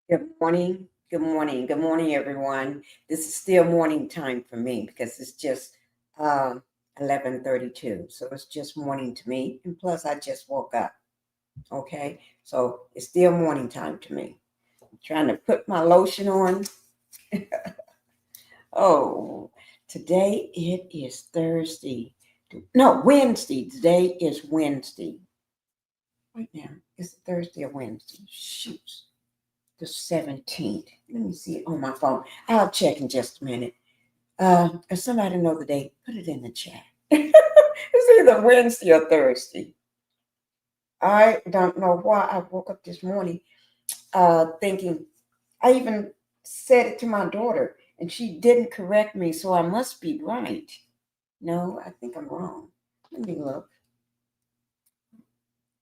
Good morning. Good morning. Good morning, everyone. This is still morning time for me because it's just 11:32. So it's just morning to me. And plus, I just woke up. Okay. So it's still morning time to me. I'm trying to put my lotion on. Oh, today it is Thursday. No, Wednesday. Today is Wednesday. Right now, is it Thursday or Wednesday? Shoot. The 17th. Let me see it on my phone. I'll check in just a minute. If somebody know the date, put it in the chat. It's either Wednesday or Thursday. I don't know why I woke up this morning thinking, I even said it to my daughter and she didn't correct me, so I must be right. No, I think I'm wrong. Let me look.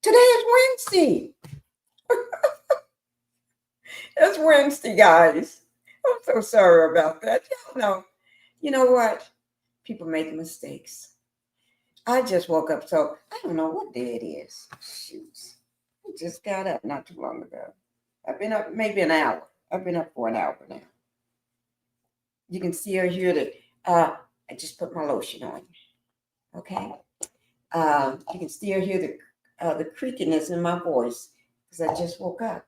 Today is Wednesday. It's Wednesday, guys. I'm so sorry about that. You know what? People make mistakes. I just woke up, so I don't know what day it is. Shoot. I just got up not too long ago. I've been up maybe an hour. I've been up for an hour now. You can see or hear that I just put my lotion on. Okay? You can still hear the creakiness in my voice because I just woke up.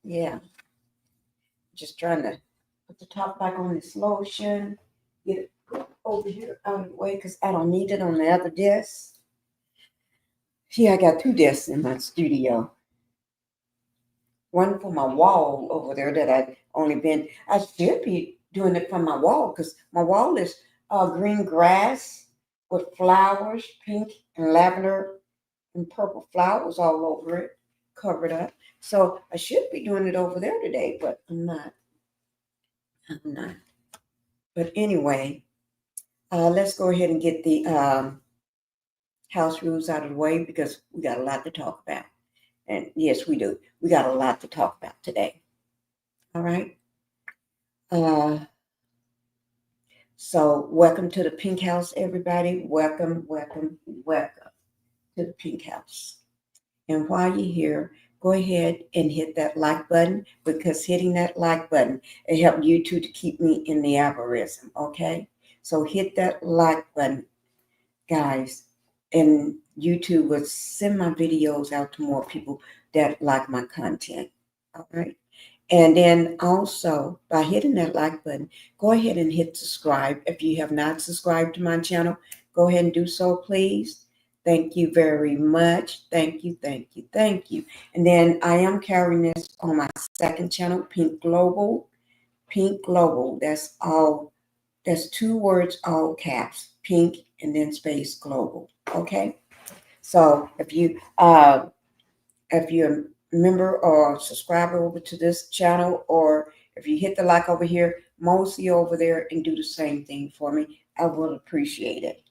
Yeah. Just trying to put the top back on this lotion. Get it over here out of the way because I don't need it on the other desk. See, I got two desks in my studio. One for my wall over there that I should be doing it from my wall because my wall is green grass with flowers, pink and lavender and purple flowers all over it, covered up. So I should be doing it over there today, but I'm not. But anyway, let's go ahead and get the house rules out of the way because we got a lot to talk about. And yes, we do. We got a lot to talk about today. All right. So welcome to the Pink House, everybody. Welcome to the Pink House. And while you're here, go ahead and hit that like button because hitting that like button, it helps YouTube to keep me in the algorithm. Okay. So hit that like button, guys. And YouTube will send my videos out to more people that like my content. All right. And then also by hitting that like button, go ahead and hit subscribe. If you have not subscribed to my channel, go ahead and do so, please. Thank you very much. Thank you. And then I am carrying this on my second channel, Pink Global. Pink Global. That's two words, all caps. Pink and then space global. Okay. So if you're a member or subscriber over to this channel, or if you hit the like over here, mostly over there and do the same thing for me, I will appreciate it.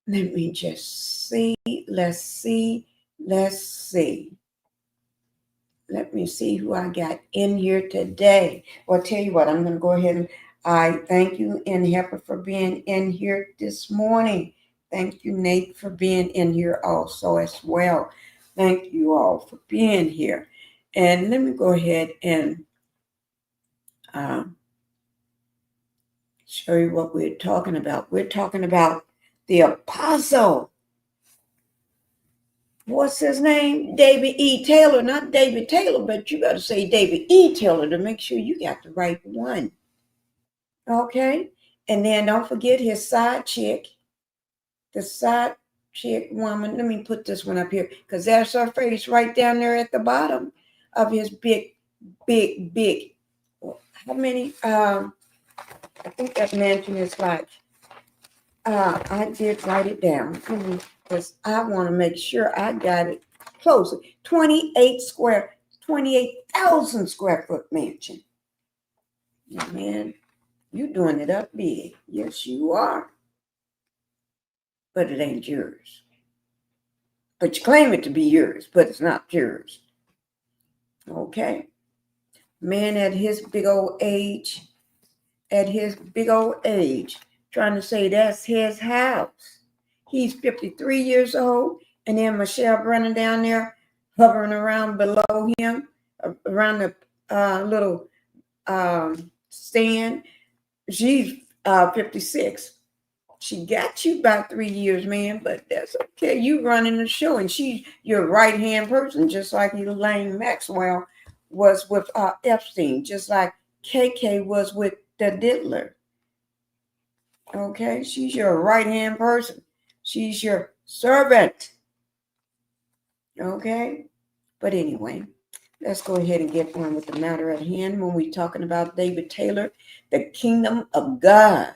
Let me just see. Let's see. Let me see who I got in here today. Well, I'll tell you what, I'm going to go ahead and I thank you, N. Hepper, for being in here this morning. Thank you, Nate, for being in here also as well. Thank you all for being here. And let me go ahead and show you what we're talking about. We're talking about the apostle. What's his name? David E. Taylor. Not David Taylor, but you got to say David E. Taylor to make sure you got the right one. Okay? And then don't forget his side chick. The side chick woman. Let me put this one up here because that's her face right down there at the bottom of his big. How many? I think that mansion is like, I did write it down because I want to make sure I got it close. 28,000 square foot mansion. Yeah, man, you're doing it up big. Yes, you are. But it ain't yours. But you claim it to be yours, but it's not yours. Okay. Man at his big old age, trying to say that's his house. He's 53 years old, and then Michelle Brennan down there hovering around below him, around the little stand. She's 56. She got you about 3 years, man, but that's okay. You running the show, and she's your right-hand person, just like Elaine Maxwell was with Epstein, just like KK was with the Diddler. Okay, she's your right-hand person. She's your servant. Okay, but anyway, let's go ahead and get on with the matter at hand when we're talking about David Taylor, the kingdom of God.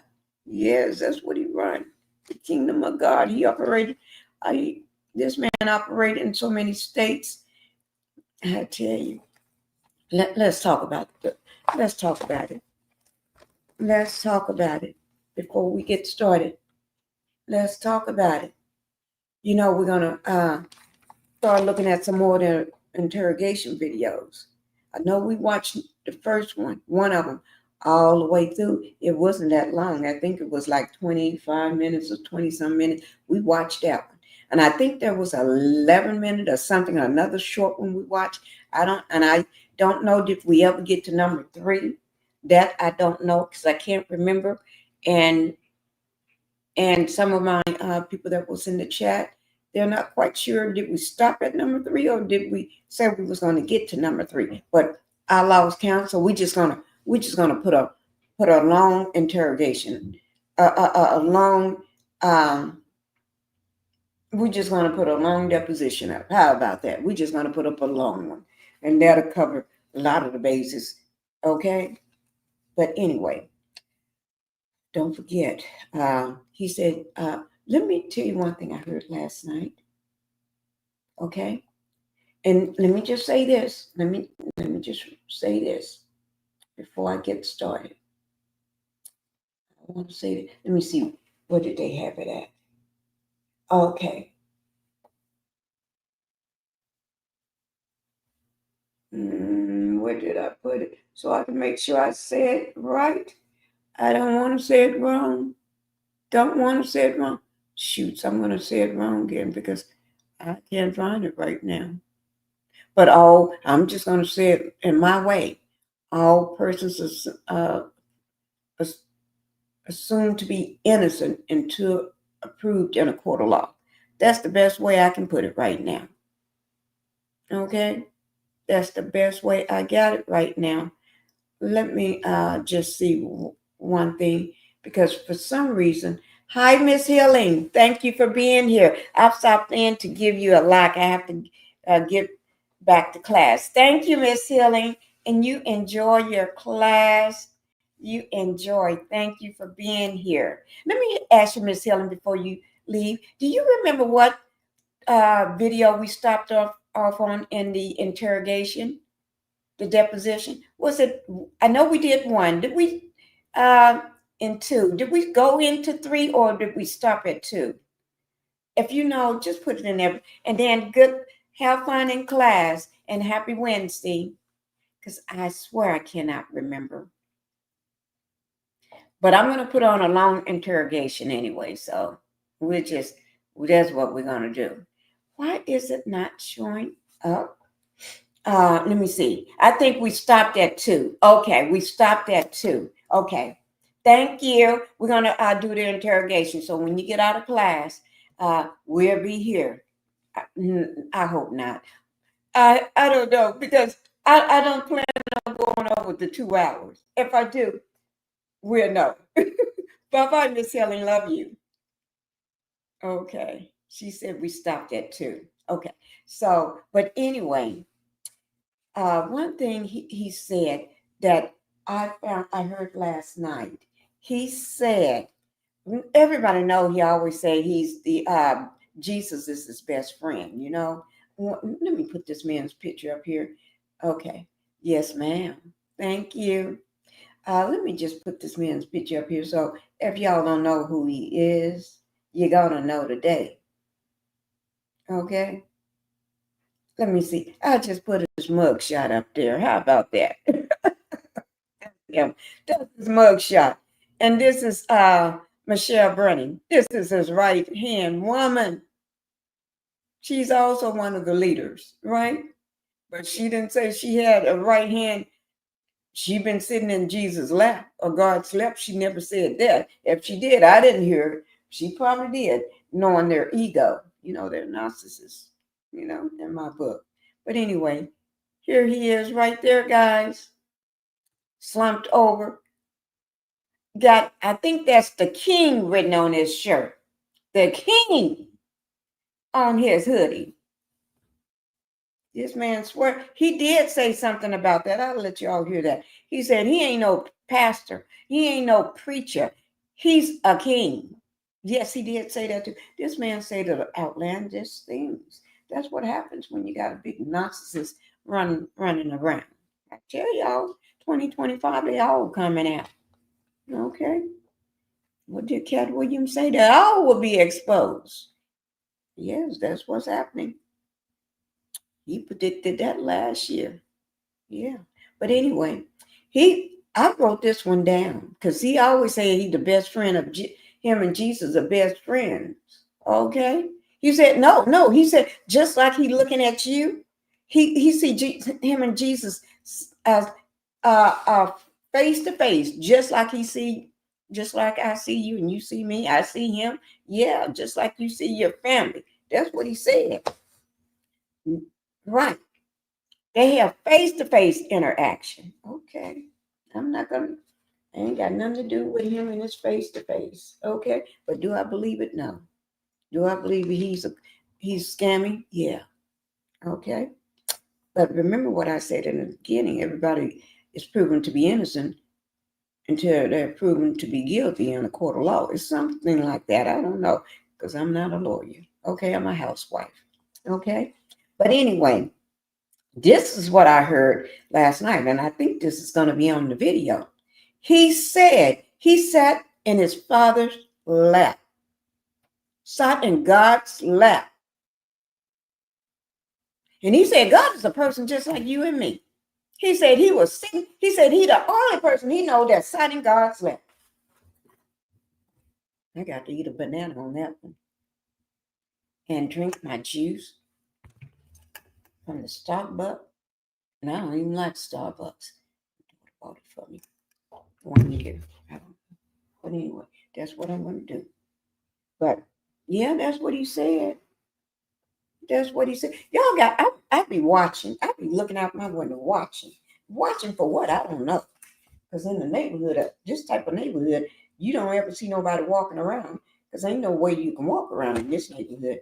Yes, that's what he run. The kingdom of God. He operated. This man operated in so many states. I tell you. Let's talk about it. Let's talk about it. Let's talk about it before we get started. Let's talk about it. You know, we're gonna start looking at some more of the interrogation videos. I know we watched the first one of them, all the way through. It wasn't that long. I think it was like 25 minutes or 20-some minutes. We watched that one. And I think there was 11 minutes or something, another short one we watched. I don't know if we ever get to number 3. That I don't know because I can't remember. And some of my people that was in the chat, they're not quite sure. Did we stop at number 3 or did we say we was going to get to number 3? But I lost count, so we're just gonna put a long interrogation, a long. We're just going to put a long deposition up. How about that? We're just going to put up a long one, and that'll cover a lot of the bases. Okay, but anyway, don't forget. He said, "Let me tell you one thing I heard last night." Okay. And let me just say this. Let me just say this before I get started. I want to say that. Let me see. Where did they have it at? Okay. Where did I put it? So I can make sure I say it right. I don't want to say it wrong. Don't want to say it wrong. Shoots, I'm going to say it wrong again because I can't find it right now. But I'm just going to say it in my way. All persons assumed to be innocent until approved in a court of law. That's the best way I can put it right now. Okay? That's the best way I got it right now. Let me just see one thing, because for some reason, hi, Miss Healing. Thank you for being here. I've stopped in to give you a like. I have to get back to class. Thank you, Miss Healing. And you enjoy your class. You enjoy. Thank you for being here. Let me ask you, Miss Healing, before you leave. Do you remember what video we stopped off on in the interrogation? The deposition? Was it, I know we did 1. Did we in 2? Did we go into 3 or did we stop at 2? If you know, just put it in there. And then have fun in class and happy Wednesday. Because I swear I cannot remember. But I'm going to put on a long interrogation anyway. So that's what we're going to do. Why is it not showing up? Let me see. I think we stopped at 2. Okay, we stopped at 2. Okay. Thank you. We're going to do the interrogation. So when you get out of class, we'll be here. I hope not. I don't know because I don't plan on going over the 2 hours. If I do, we'll know. Bye-bye, Miss Helen. Love you. Okay. She said we stopped at 2. Okay. So, but anyway, one thing he said that I heard last night. He said, everybody know he always say he's the Jesus is his best friend, you know. Let me put this man's picture up here. Okay. Yes, ma'am. Thank you. Let me just put this man's picture up here. So if y'all don't know who he is, you're gonna know today. Okay. Let me see. I just put his mug shot up there. How about that? Yeah, that's his mug shot. And this is Michelle Brennan. This is his right hand woman. She's also one of the leaders, right? But she didn't say she had a right hand. She been sitting in Jesus' lap or God's lap. She never said that. If she did, I didn't hear it. She probably did, knowing their ego. You know, they're narcissists, you know, in my book. But anyway, here he is right there, guys. Slumped over. Got, I think that's the king written on his shirt. The king on his hoodie. This man swear he did say something about that. I'll let y'all hear that. He said he ain't no pastor. He ain't no preacher. He's a king. Yes, he did say that too. This man said the outlandish things. That's what happens when you got a big narcissist running around. I tell y'all, 2025, they all coming out. Okay. What did Cat Williams say? They all will be exposed. Yes, that's what's happening. He predicted that last year. Yeah. But anyway, I wrote this one down because he always said he the best friend of him and Jesus are best friends. Okay. He said, no. He said, just like he looking at you, he see him and Jesus as face to face, just like I see you and you see me, I see him. Yeah, just like you see your family. That's what he said. Right. They have face-to-face interaction. Okay. I ain't got nothing to do with him and his face-to-face. Okay. But do I believe it? No. Do I believe he's scamming? Yeah. Okay. But remember what I said in the beginning. Everybody is proven to be innocent until they're proven to be guilty in a court of law. It's something like that. I don't know because I'm not a lawyer. Okay. I'm a housewife. Okay. But anyway, this is what I heard last night, and I think this is going to be on the video. He said he sat in his father's lap, sat in God's lap. And he said, God is a person just like you and me. He said he was sick. He said he the only person he know that sat in God's lap. I got to eat a banana on that one and drink my juice from the Starbucks. And I don't even like Starbucks. Bought it for me 1 year. I don't know. But anyway, that's what I'm going to do. But yeah, that's what he said. That's what he said. Y'all got, I be watching. I be looking out my window watching. Watching for what? I don't know. Because in the neighborhood, this type of neighborhood, you don't ever see nobody walking around. Because ain't no way you can walk around in this neighborhood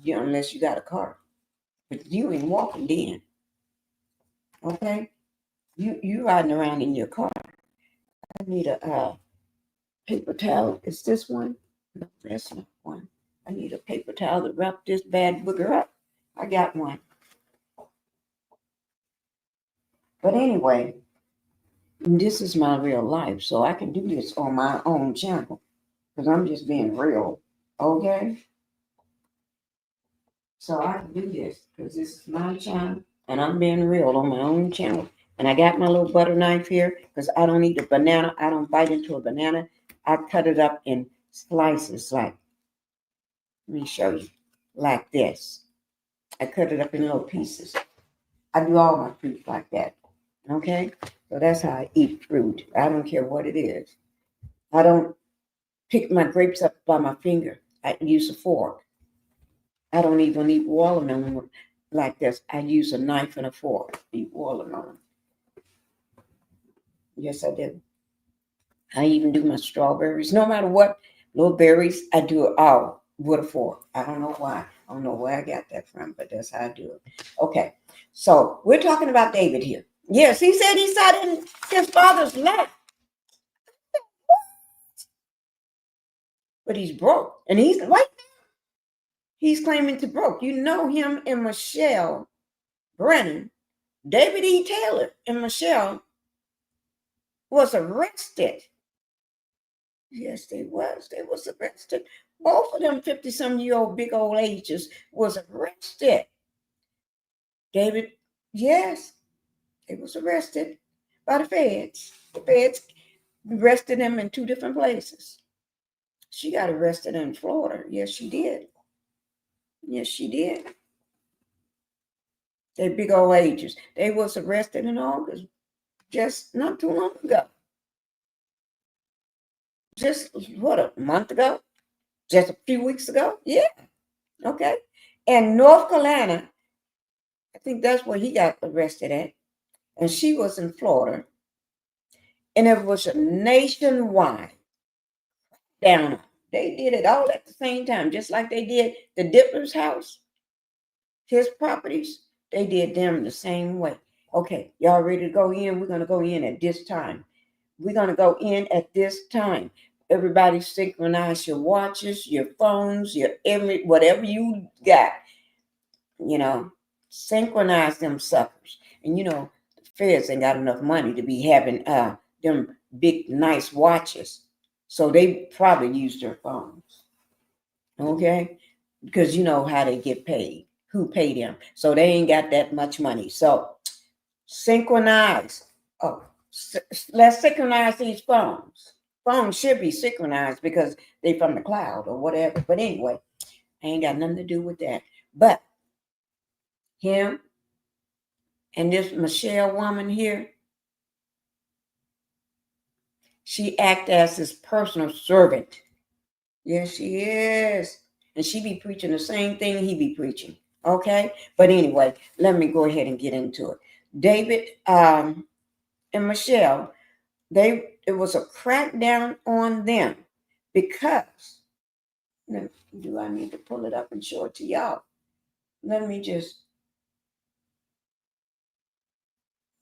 unless you got a car. But you ain't walking then. Okay? You riding around in your car. I need a paper towel. Is this one? No, that's not one. I need a paper towel to wrap this bad booger up. I got one. But anyway, this is my real life. So I can do this on my own channel. Because I'm just being real. Okay? So I can do this. Because this is my channel. And I'm being real on my own channel. And I got my little butter knife here. Because I don't eat a banana. I don't bite into a banana. I cut it up in slices like. Let me show you. Like this. I cut it up in little pieces. I do all my fruit like that. Okay? So that's how I eat fruit. I don't care what it is. I don't pick my grapes up by my finger. I use a fork. I don't even eat watermelon like this. I use a knife and a fork to eat watermelon. Yes, I do. I even do my strawberries. No matter what, little berries, I do it all with a fork. I don't know why. I don't know where I got that from, but that's how I do it. Okay, so we're talking about David here. Yes, he said he sat in his father's lap, but he's broke. And he's right now, he's claiming to broke. You know him and Michelle Brennan, David E. Taylor and Michelle was arrested. Yes, they was. They was arrested. Both of them 50-some-year-old big old ages was arrested. David, yes, they was arrested by the feds. The feds arrested them in two different places. She got arrested in Florida. Yes, she did. Yes, she did. They big old ages. They was arrested in August, just not too long ago. Just what, a month ago? Just a few weeks ago? Yeah. Okay. And North Carolina, I think that's where he got arrested at. And she was in Florida. And it was a nationwide down. They did it all at the same time, just like they did the Dipper's house, his properties. They did them the same way. Okay, y'all ready to go in? We're going to go in at this time. We're going to go in at this time. Everybody synchronize your watches, your phones, your whatever you got. Synchronize them suckers. And the feds ain't got enough money to be having them big nice watches. So they probably use their phones. Okay? Because you know how they get paid. Who paid them? So they ain't got that much money. So synchronize. Oh, let's synchronize these phones. Phones should be synchronized because they from the cloud or whatever. But anyway, I ain't got nothing to do with that. But him and this Michelle woman here, she act as his personal servant. Yes, she is. And she be preaching the same thing he be preaching. Okay? But anyway, let me go ahead and get into it. David and Michelle, it was a crackdown on them because, do I need to pull it up and show it to y'all? Let me just,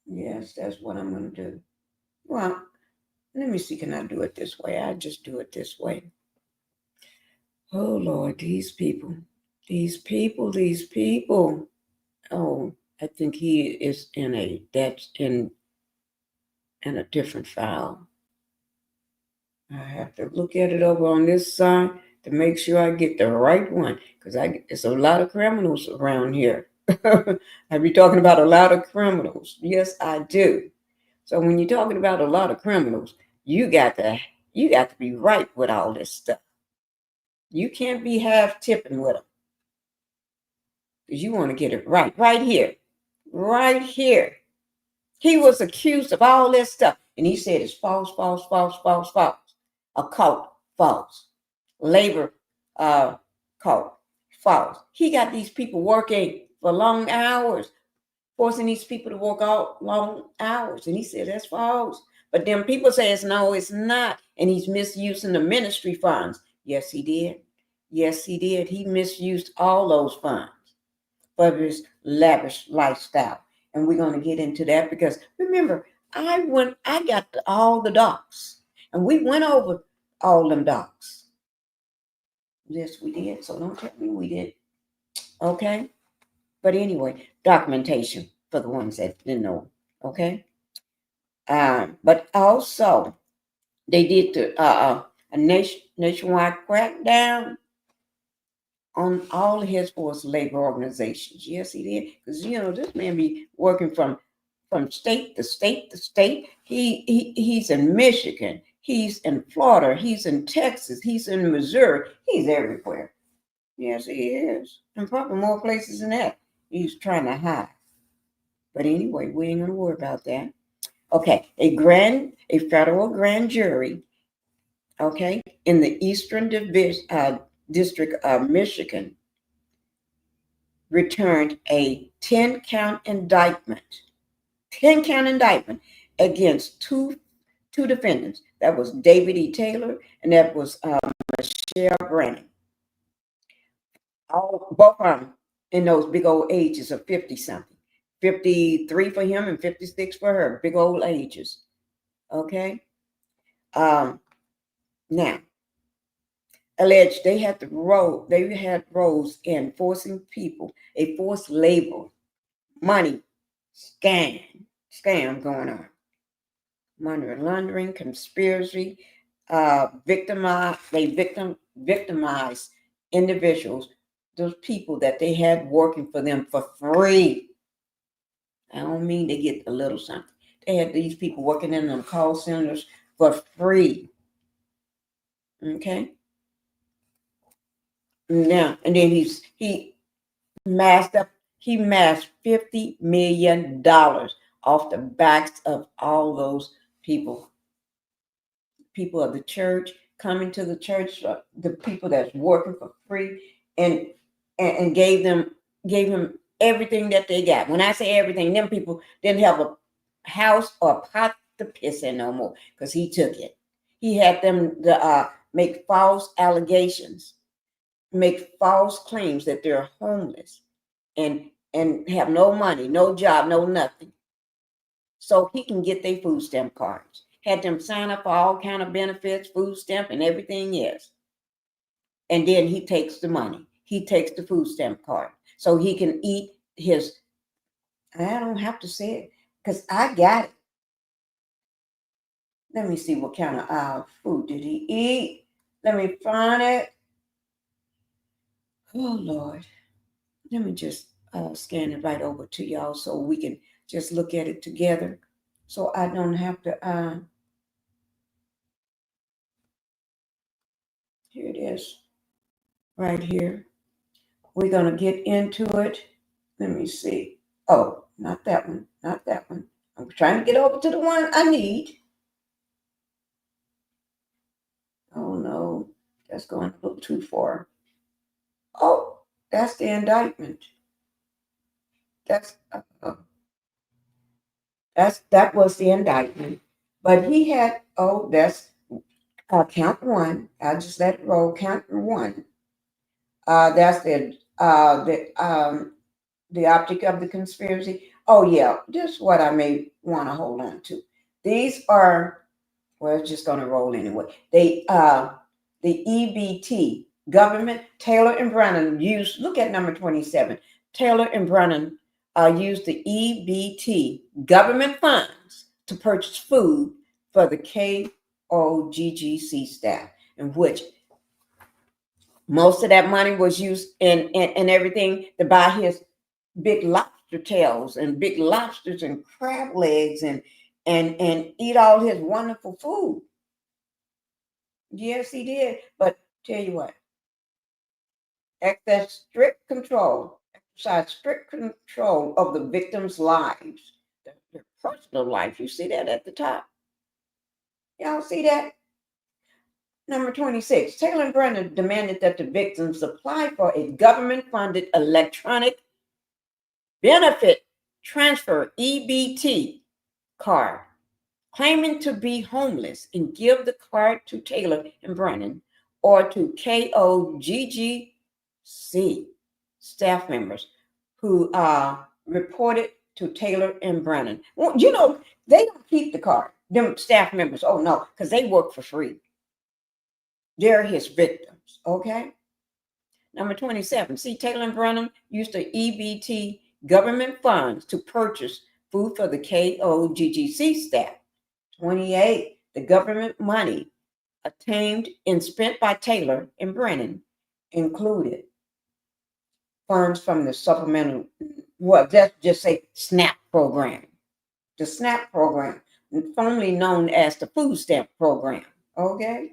yes, that's what I'm going to do. Well, let me see, can I do it this way? I just do it this way. Oh, Lord, these people. Oh, I think he is in a different file. I have to look at it over on this side to make sure I get the right one because it's a lot of criminals around here. I be talking about a lot of criminals. Yes, I do. So when you're talking about a lot of criminals, you got to be right with all this stuff. You can't be half tipping with them because you want to get it right here. Right here. He was accused of all this stuff. And he said it's false, false, false, false, false. Occult, false. Labor cult, false. He got these people working for long hours, forcing these people to work out long hours. And he said that's false. But then people say no, it's not. And he's misusing the ministry funds. Yes, he did. Yes, he did. He misused all those funds for his lavish lifestyle. And we're going to get into that because remember, I got all the docs and we went over all them docs. Yes, we did. So don't tell me we did. Okay. But anyway, documentation for the ones that didn't know. Okay. But also they did a nationwide crackdown on all his forced labor organizations. Yes, he did. Because this man be working from state to state to state. He's in Michigan. He's in Florida. He's in Texas. He's in Missouri. He's everywhere. Yes, he is. And probably more places than that. He's trying to hide. But anyway, we ain't gonna worry about that. Okay, a federal grand jury okay, in the Eastern District of Michigan, returned a 10-count indictment, 10-count indictment against two defendants. That was David E. Taylor and that was Michelle Brannon. Both of them in those big old ages of 50 something. 53 for him and 56 for her. Big old ages. Okay. Now, alleged they had roles in forcing people, a forced labor, money, scam going on. Money laundering, conspiracy, victimize individuals, those people that they had working for them for free. I don't mean they get a little something. They had these people working in them call centers for free. Okay. Now, and then he massed $50 million off the backs of all those people of the church coming to the church, the people that's working for free, and gave him everything that they got. When I say everything, them people didn't have a house or a pot to piss in no more because he took it. He had them to make false allegations, make false claims that they're homeless and have no money, no job, no nothing, so he can get their food stamp cards. Had them sign up for all kind of benefits, food stamp, and everything else. And then he takes the money. He takes the food stamp card so he can eat his. I don't have to say it because I got it. Let me see what kind of food did he eat. Let me find it. Oh Lord, let me just scan it right over to y'all so we can just look at it together. So I don't have to. Here it is, right here. We're going to get into it. Let me see. Oh, not that one. Not that one. I'm trying to get over to the one I need. Oh, no. That's going a little too far. Oh, that's the indictment. That was the indictment. But he had, that's count one. I just let it roll. Count one. That's the object of the conspiracy. Oh yeah, this is what I may want to hold on to. These are, well, it's just going to roll anyway. The EBT government, Taylor and Brannon used. Look at number 27. Taylor and Brannon used the EBT government funds to purchase food for the KOGGC staff, in which most of that money was used in everything to buy his big lobster tails and big lobsters and crab legs and eat all his wonderful food. Yes, he did. But tell you what, exercise strict control of the victims' lives, their personal life. You see that at the top? Y'all see that? Number 26, Taylor and Brennan demanded that the victims apply for a government-funded electronic benefit transfer EBT card, claiming to be homeless, and give the card to Taylor and Brennan or to KOGGC staff members who reported to Taylor and Brennan. Well, you know, they don't keep the card, them staff members. Oh no, because they work for free. They're his victims, okay? Number 27, see, Taylor and Brennan used the EBT government funds to purchase food for the KOGGC staff. 28, the government money obtained and spent by Taylor and Brennan included funds from the supplemental, well, let's just say SNAP program. The SNAP program, formerly known as the food stamp program, okay?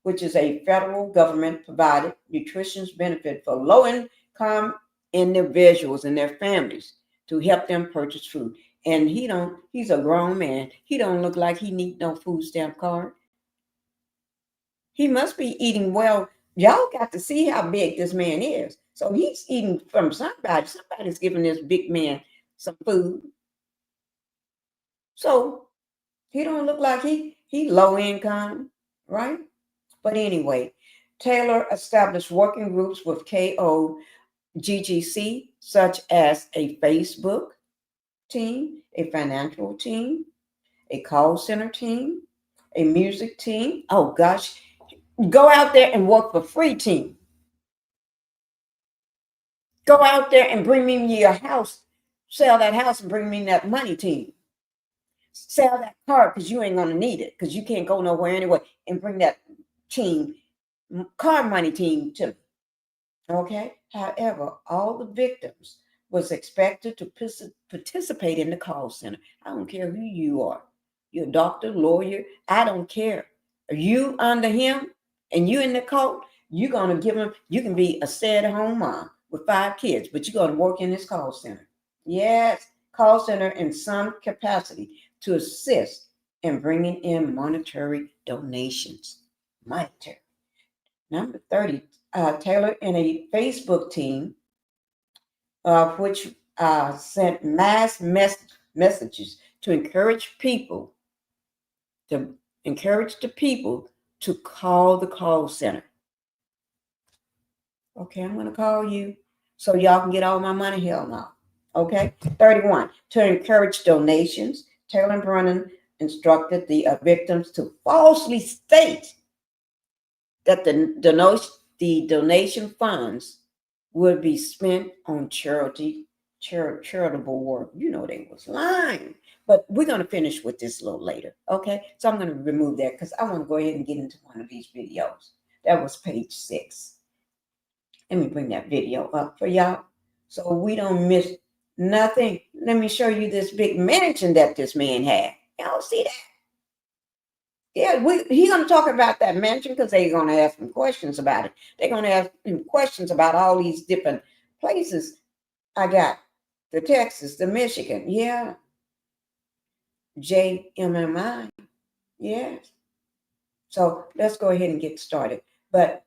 Which is a federal government provided nutrition benefit for low-income individuals and their families to help them purchase food. And he's a grown man. He don't look like he need no food stamp card. He must be eating well. Y'all got to see how big this man is. So he's eating from somebody. Somebody's giving this big man some food. So he don't look like he low income, right? But anyway, Taylor established working groups with KOGGC, such as a Facebook team, a financial team, a call center team, a music team. Oh gosh, go out there and work for free team. Go out there and bring me your house, sell that house and bring me that money team. Sell that car because you ain't gonna need it because you can't go nowhere anyway, and bring that team, car money team to me. Okay. However, all the victims was expected to participate in the call center. I don't care who you are. You're a doctor, lawyer. I don't care. Are you under him and you in the cult? You're gonna give him. You can be a stay-at-home mom with 5 kids, but you're gonna work in this call center. Yes, call center in some capacity to assist in bringing in monetary donations. Monetary. Number 30, Taylor in a Facebook team, which sent mass messages to encourage the people to call the call center. Okay, I'm going to call you so y'all can get all my money. Hell no. Okay, 31, to encourage donations, Taylor and Brennan instructed the victims to falsely state that the donation funds would be spent on charitable work. You know they was lying. But we're going to finish with this a little later, okay? So I'm going to remove that because I want to go ahead and get into one of these videos. That was page 6. Let me bring that video up for y'all so we don't miss nothing. Let me show you this big mansion that this man had. Y'all see that? Yeah, he's going to talk about that mansion because they're going to ask him questions about it. They're going to ask him questions about all these different places. I got the Texas, the Michigan, yeah. JMMI, yes. So let's go ahead and get started. But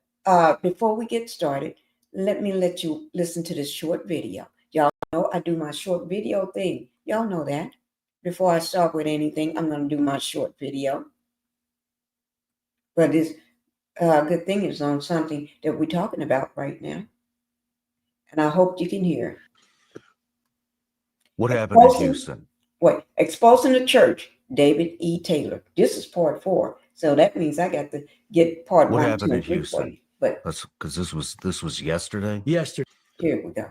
before we get started, let you listen to this short video. Y'all know I do my short video thing. Y'all know that. Before I start with anything, I'm going to do my short video. But this good thing is on something that we're talking about right now. And I hope you can hear. What happened in Houston? Exposing the church, David E. Taylor. This is part 4. So that means I got to get part 1, 2, and 3 for you. But that's because this was yesterday? Yesterday. Here we go.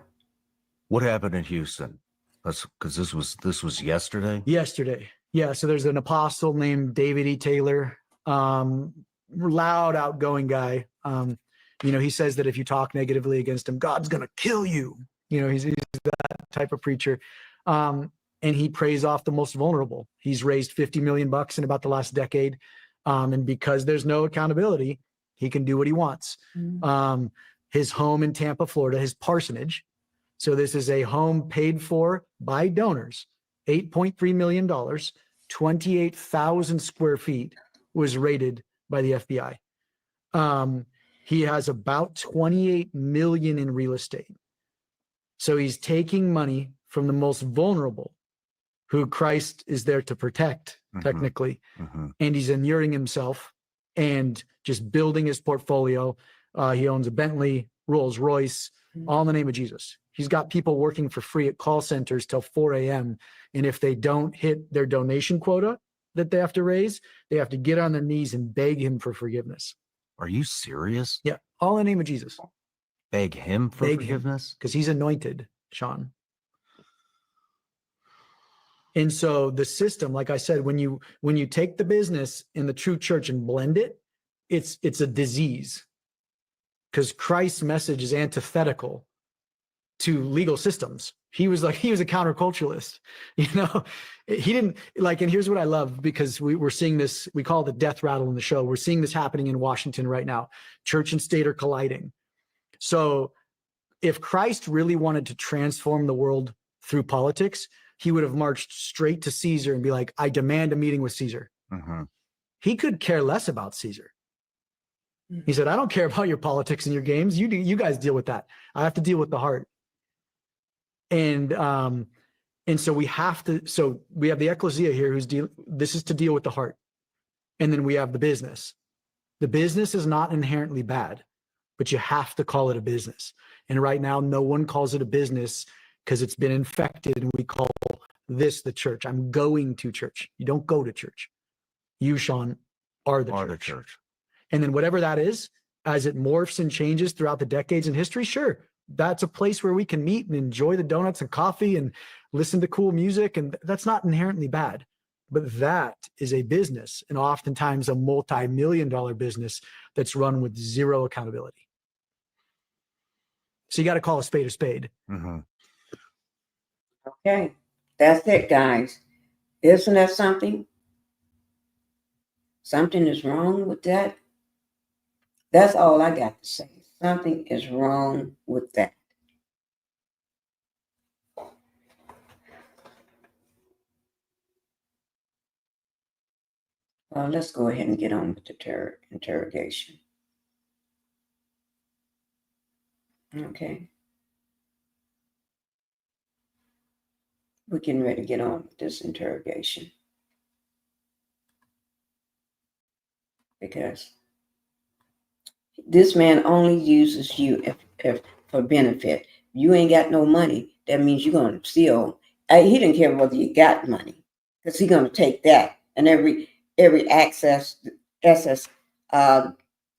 What happened in Houston? That's because this was yesterday? Yesterday. Yeah, so there's an apostle named David E. Taylor. Loud, outgoing guy. He says that if you talk negatively against him, God's gonna kill you. He's that type of preacher. And he preys off the most vulnerable. He's raised $50 million in about the last decade. And because there's no accountability, he can do what he wants. Mm-hmm. His home in Tampa, Florida, his parsonage. So this is a home paid for by donors, $8.3 million, 28,000 square feet was raided by the FBI. He has about 28 million in real estate. So he's taking money from the most vulnerable, who Christ is there to protect, technically. Mm-hmm. And he's inuring himself and just building his portfolio. He owns a Bentley, Rolls Royce, all in the name of Jesus. He's got people working for free at call centers till 4 a.m. And if they don't hit their donation quota that they have to raise, they have to get on their knees and beg him for forgiveness. Are you serious? Yeah, all in the name of Jesus. Beg him for forgiveness? Because he's anointed, Sean. And so the system, like I said, when you take the business in the true church and blend it, it's a disease. Because Christ's message is antithetical to legal systems. He was a counterculturalist. He didn't like, and here's what I love, because we're seeing this, we call it the death rattle in the show. We're seeing this happening in Washington right now. Church and state are colliding. So if Christ really wanted to transform the world through politics, he would have marched straight to Caesar and be like, I demand a meeting with Caesar. Mm-hmm. He could care less about Caesar. He said, I don't care about your politics and your games. You guys deal with that. I have to deal with the heart. And so we have to, so we have the ecclesia here this is to deal with the heart. And then we have the business. The business is not inherently bad, but you have to call it a business. And right now, no one calls it a business because it's been infected, and we call this the church. I'm going to church. You don't go to church. You, Sean, are the church. And then whatever that is, as it morphs and changes throughout the decades in history, sure, that's a place where we can meet and enjoy the donuts and coffee and listen to cool music. And that's not inherently bad. But that is a business, and oftentimes a multi-million-dollar business that's run with zero accountability. So you got to call a spade a spade. Mm-hmm. Okay, that's it, guys. Isn't that something? Something is wrong with that. That's all I got to say. Something is wrong with that. Well, let's go ahead and get on with the interrogation. Okay. We're getting ready to get on with this interrogation. Because this man only uses you if for benefit. You ain't got no money, that means you're going to steal. He didn't care whether you got money, because he's going to take that and every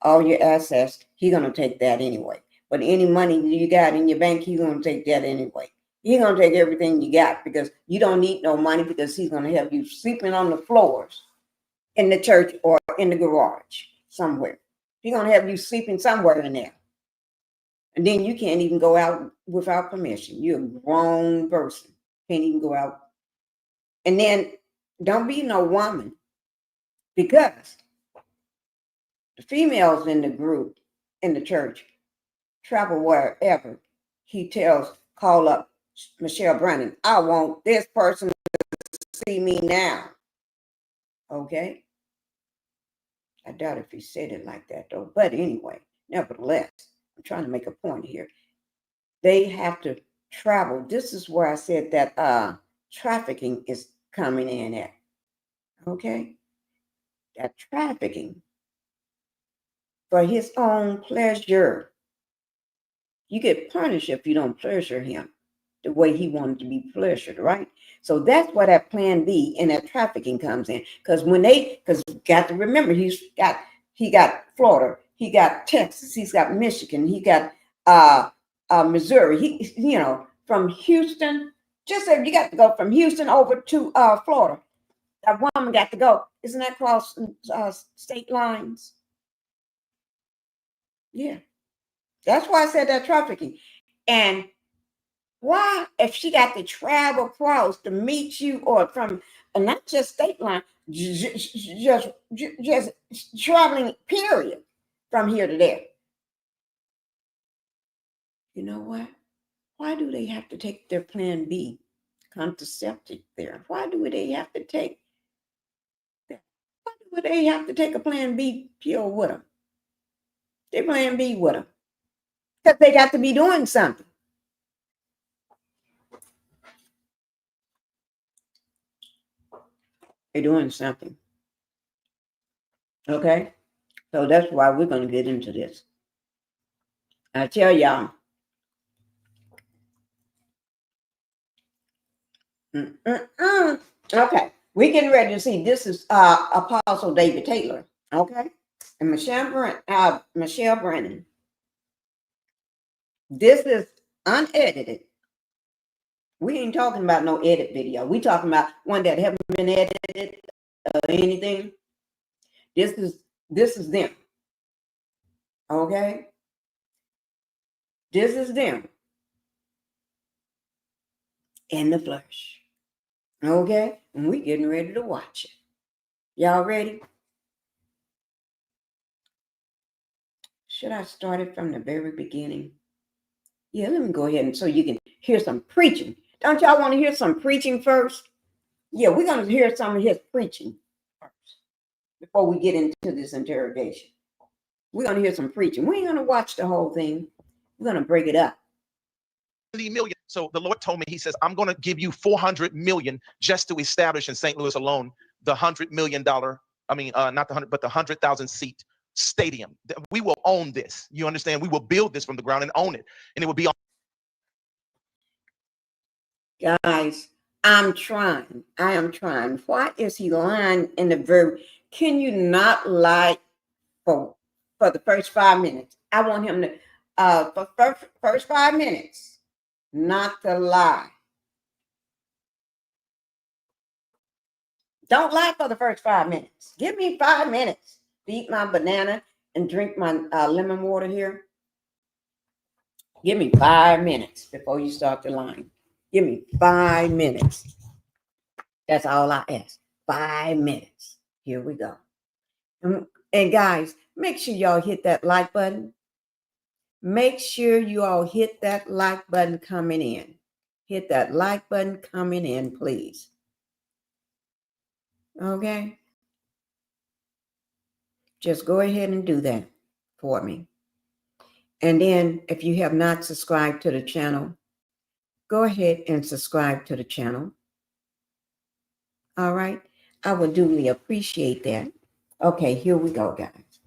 all your assets, he's going to take that anyway. But any money you got in your bank, he's going to take that anyway. He's going to take everything you got, because you don't need no money, because he's going to have you sleeping on the floors in the church or in the garage somewhere. He's going to have you sleeping somewhere in there. And then you can't even go out without permission. You're a grown person. Can't even go out. And then don't be no woman, because the females in the group, in the church, travel wherever. He tells, call up Michelle Brannon. I want this person to see me now. Okay? I doubt if he said it like that, though. But anyway, nevertheless, I'm trying to make a point here. They have to travel. This is where I said that trafficking is coming in at. Okay? That trafficking for his own pleasure. You get punished if you don't pleasure him the way he wanted to be pleasured, right? So that's where that plan B and that trafficking comes in. Because you got to remember, he got Florida, he got Texas, he's got Michigan, he got Missouri. From Houston, just say you got to go from Houston over to Florida. That woman got to go. Isn't that across state lines? Yeah. That's why I said that trafficking. And why, if she got to travel across to meet you, or from, and not just state line, just traveling, period, from here to there. You know what? Why do they have to take their plan B, contraceptive there? Why do they have to take that? Why do they have to take a plan B pill with them? They plan B with them. Because they got to be doing something. They're doing something. Okay? So that's why we're going to get into this. I tell y'all. Okay. We're getting ready to see. This is Apostle David Taylor. Okay? And Michelle Brannon. This is unedited. We ain't talking about no edit video. We talking about one that haven't been edited or anything. This is them. Okay? This is them in the flesh. Okay? And we getting ready to watch it. Y'all ready? Should I start it from the very beginning? Yeah, let me go ahead and so you can hear some preaching. Don't y'all want to hear some preaching first? Yeah, we're going to hear some of his preaching first before we get into this interrogation. We're going to hear some preaching. We ain't going to watch the whole thing. We're going to break it up. Million. So the Lord told me, he says, I'm going to give you 400 million just to establish in St. Louis alone the $100 million, not the 100, but the 100,000 seat stadium. We will own this. You understand? We will build this from the ground and own it. And it will be on. Guys, I'm trying. I am trying. Why is he lying in the verb? Can you not lie for the first 5 minutes? I want him to, for first 5 minutes, not to lie. Don't lie for the first 5 minutes. Give me 5 minutes to eat my banana and drink my lemon water here. Give me 5 minutes before you start the line. Give me 5 minutes. That's all I ask. 5 minutes. Here we go. And guys, make sure y'all hit that like button. Make sure you all hit that like button coming in. Hit that like button coming in, please. Okay? Just go ahead and do that for me. And then if you have not subscribed to the channel, go ahead and subscribe to the channel. All right? I would duly appreciate that. Okay, here we go, guys.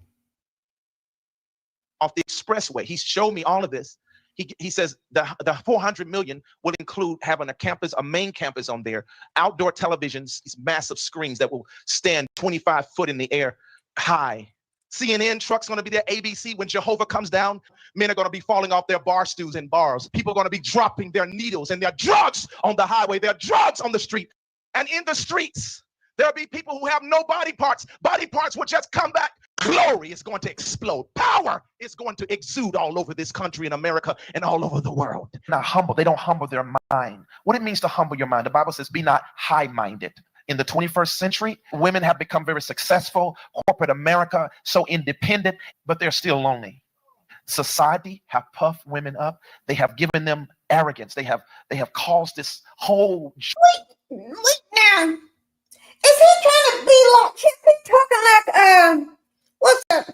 Off the expressway. He showed me all of this. He says the 400 million will include having a campus, a main campus on there, outdoor televisions, these massive screens that will stand 25 foot in the air high. CNN trucks going to be there. ABC, when Jehovah comes down, men are going to be falling off their bar stools in bars. People are going to be dropping their needles and their drugs on the highway, their drugs on the street. And in the streets, there'll be people who have no body parts. Body parts will just come back. Glory is going to explode. Power is going to exude all over this country in America and all over the world. Not humble. They don't humble their mind. What it means to humble your mind. The Bible says, be not high-minded. In the 21st century, women have become very successful. Corporate America, so independent, but they're still lonely. Society have puffed women up. They have given them arrogance. They have caused this whole. Wait now. Is he trying to be like, is he talking like, what's that?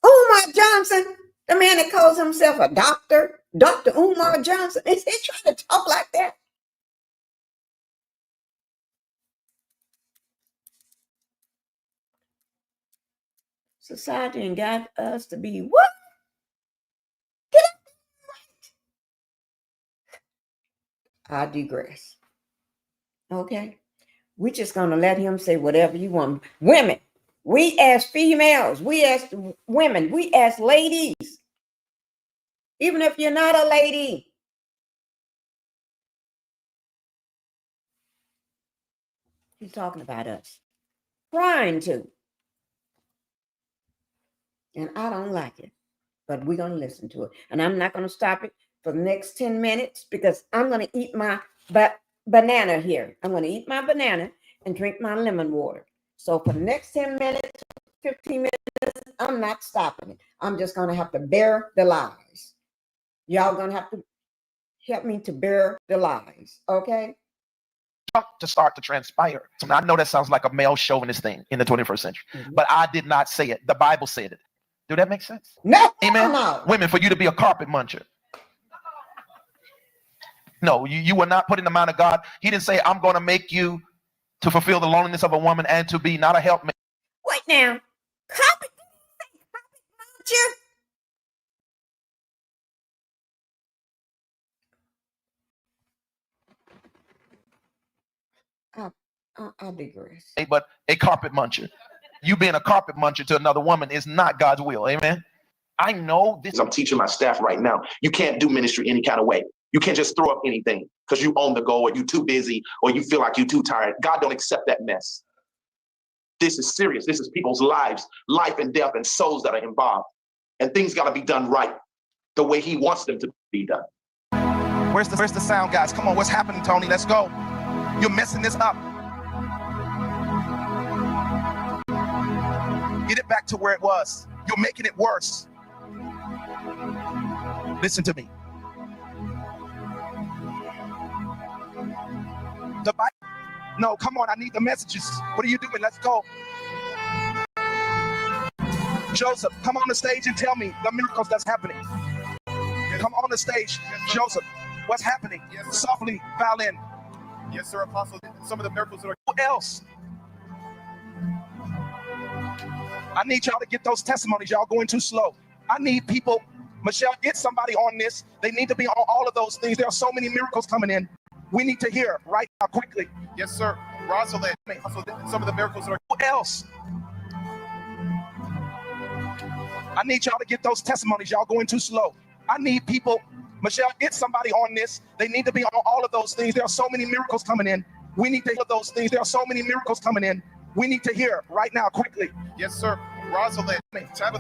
Umar Johnson, the man that calls himself a doctor, Dr. Umar Johnson. Is he trying to talk like that? Society and got us to be what? I digress. Okay. We're just going to let him say whatever you want. Women, we as females, we as women, we as ladies, even if you're not a lady. He's talking about us. Trying to. And I don't like it, but we're going to listen to it. And I'm not going to stop it for the next 10 minutes because I'm going to eat my banana here. I'm going to eat my banana and drink my lemon water. So for the next 10 minutes, 15 minutes, I'm not stopping it. I'm just going to have to bear the lies. Y'all going to have to help me to bear the lies, okay? To start to transpire. So I know that sounds like a male chauvinist thing in the 21st century, but I did not say it. The Bible said it. Do that make sense? No. Amen. No. Women, for you to be a carpet muncher. No, you were not put in the mind of God. He didn't say, I'm going to make you to fulfill the loneliness of a woman and to be not a helpmate. Wait now. Carpet muncher? I digress. But a carpet muncher. You being a carpet muncher to another woman is not God's will. Amen. I know this. I'm teaching my staff right now. You can't do ministry any kind of way. You can't just throw up anything because you own the goal or you're too busy or you feel like you're too tired. God don't accept that mess. This is serious. This is people's lives, life and death and souls that are involved. And things got to be done right the way he wants them to be done. Where's the sound, guys? Come on, what's happening, Tony? Let's go. You're messing this up. Get it back to where it was. You're making it worse. Listen to me. The Bible. No, come on. I need the messages. What are you doing? Let's go. Joseph, come on the stage and tell me the miracles that's happening. Come on the stage, Joseph. What's happening? Softly, violin. Yes, sir, Apostle. Some of the miracles that are. Who else? I need y'all to get those testimonies. Y'all going too slow. I need people. Michelle, get somebody on this. They need to be on all of those things. There are so many miracles coming in. We need to hear right now, quickly. Yes, sir. Rosalind. Some of the miracles that are. Who else? I need y'all to get those testimonies. Y'all going too slow. I need people. Michelle, get somebody on this. They need to be on all of those things. There are so many miracles coming in. We need to hear those things. There are so many miracles coming in. We need to hear right now, quickly. Yes, sir. Rosalind.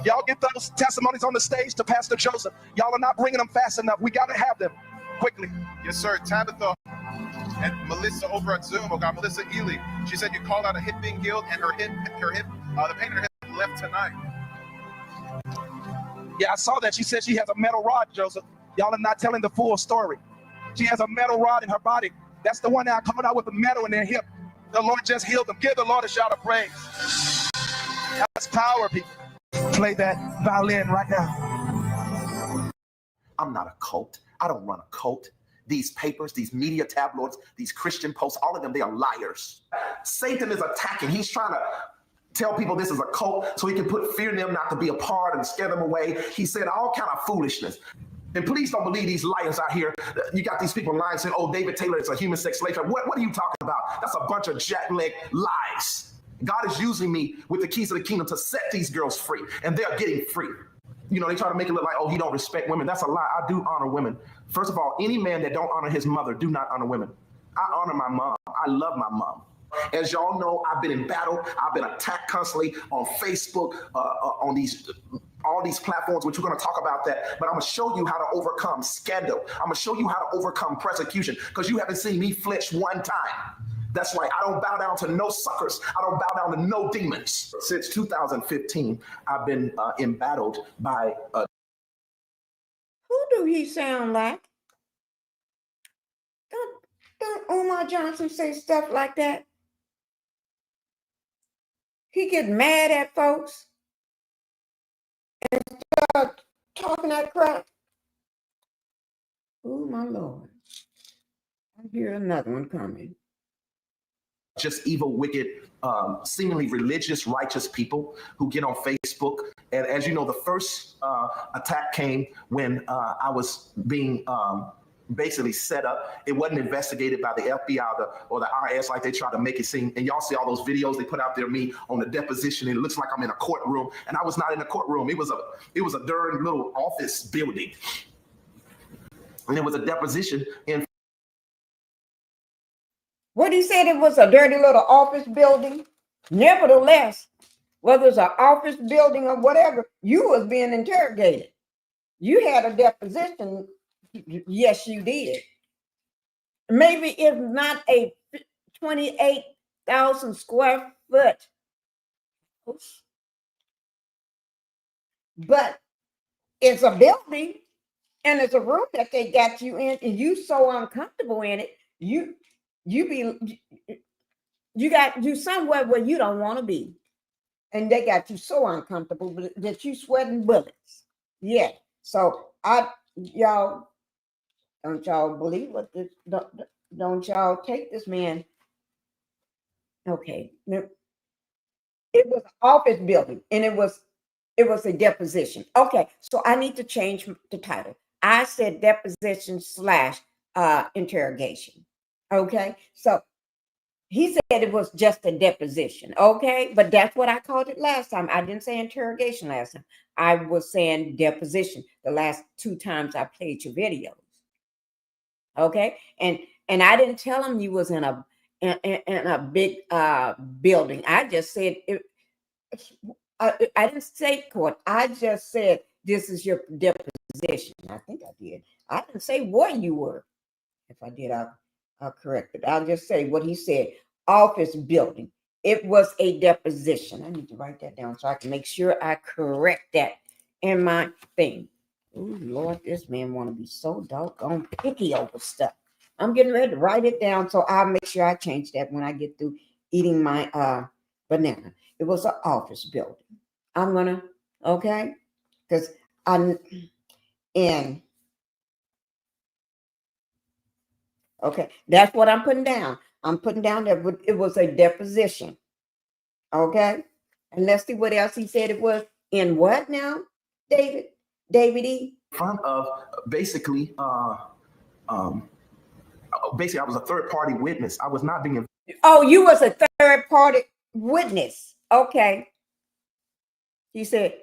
Y'all get those testimonies on the stage to Pastor Joseph. Y'all are not bringing them fast enough. We got to have them quickly. Yes, sir. Tabitha and Melissa over at Zoom. Oh God, Melissa Ely. She said you called out a hip being healed, and the pain in her hip left tonight. Yeah, I saw that. She said she has a metal rod, Joseph. Y'all are not telling the full story. She has a metal rod in her body. That's the one that I called out with the metal in their hip. The Lord just healed them. Give the Lord a shout of praise. That's power, people. Play that violin right now. I'm not a cult. I don't run a cult. These papers, these media tabloids, these Christian posts, all of them, they are liars. Satan is attacking. He's trying to tell people this is a cult so he can put fear in them not to be a part and scare them away. He said all kind of foolishness. And please don't believe these liars out here. You got these people lying saying, oh, David Taylor is a human sex slave. What are you talking about? That's a bunch of jackleg lies. God is using me with the keys of the kingdom to set these girls free, and they're getting free. You know, they try to make it look like, oh, he don't respect women. That's a lie. I do honor women. First of all, any man that don't honor his mother do not honor women. I honor my mom. I love my mom. As y'all know, I've been in battle. I've been attacked constantly on Facebook, on all these platforms, which we're going to talk about that. But I'm going to show you how to overcome scandal. I'm going to show you how to overcome persecution, because you haven't seen me flinch one time. That's right. I don't bow down to no suckers. I don't bow down to no demons. Since 2015, I've been embattled by. Who do he sound like? Don't Omar Johnson say stuff like that? He get mad at folks and start talking that crap. Oh, my Lord. I hear another one coming. Just evil, wicked, seemingly religious, righteous people who get on Facebook. And as you know, the first attack came when I was being basically set up. It wasn't investigated by the FBI or the IRS like they try to make it seem. And y'all see all those videos they put out there of me on the deposition, and it looks like I'm in a courtroom, and I was not in a courtroom. It was a darn little office building, and it was a deposition in. What he said, it was a dirty little office building. Nevertheless, whether it's an office building or whatever, you was being interrogated. You had a deposition. Yes, you did. Maybe it's not a 28,000 square foot, but it's a building, and it's a room that they got you in, and you so uncomfortable in it. You got you somewhere where you don't want to be, and they got you so uncomfortable that you sweating bullets. Yeah. So y'all don't y'all believe what this? Don't y'all take this man? Okay. It was an office building, and it was a deposition. Okay. So I need to change the title. I said deposition / interrogation. Okay, so he said it was just a deposition. Okay, but that's what I called it last time. I didn't say interrogation last time. I was saying deposition the last 2 times I played your videos. Okay, and I didn't tell him you was in a big building. I just said I didn't say court. I just said this is your deposition. I think I did. I didn't say where you were. If I did, I'll correct it. I'll just say what he said. Office building. It was a deposition. I need to write that down so I can make sure I correct that in my thing. Oh, Lord, this man want to be so doggone picky over stuff. I'm getting ready to write it down, so I'll make sure I change that when I get through eating my banana. It was an office building. I'm going to Okay, because I'm in. Okay, that's what I'm putting down. I'm putting down that it was a deposition. Okay, and let's see what else he said it was in. What now, David? David E. Front of basically, basically, I was a third party witness. I was not being. Oh, you was a third party witness. Okay, he said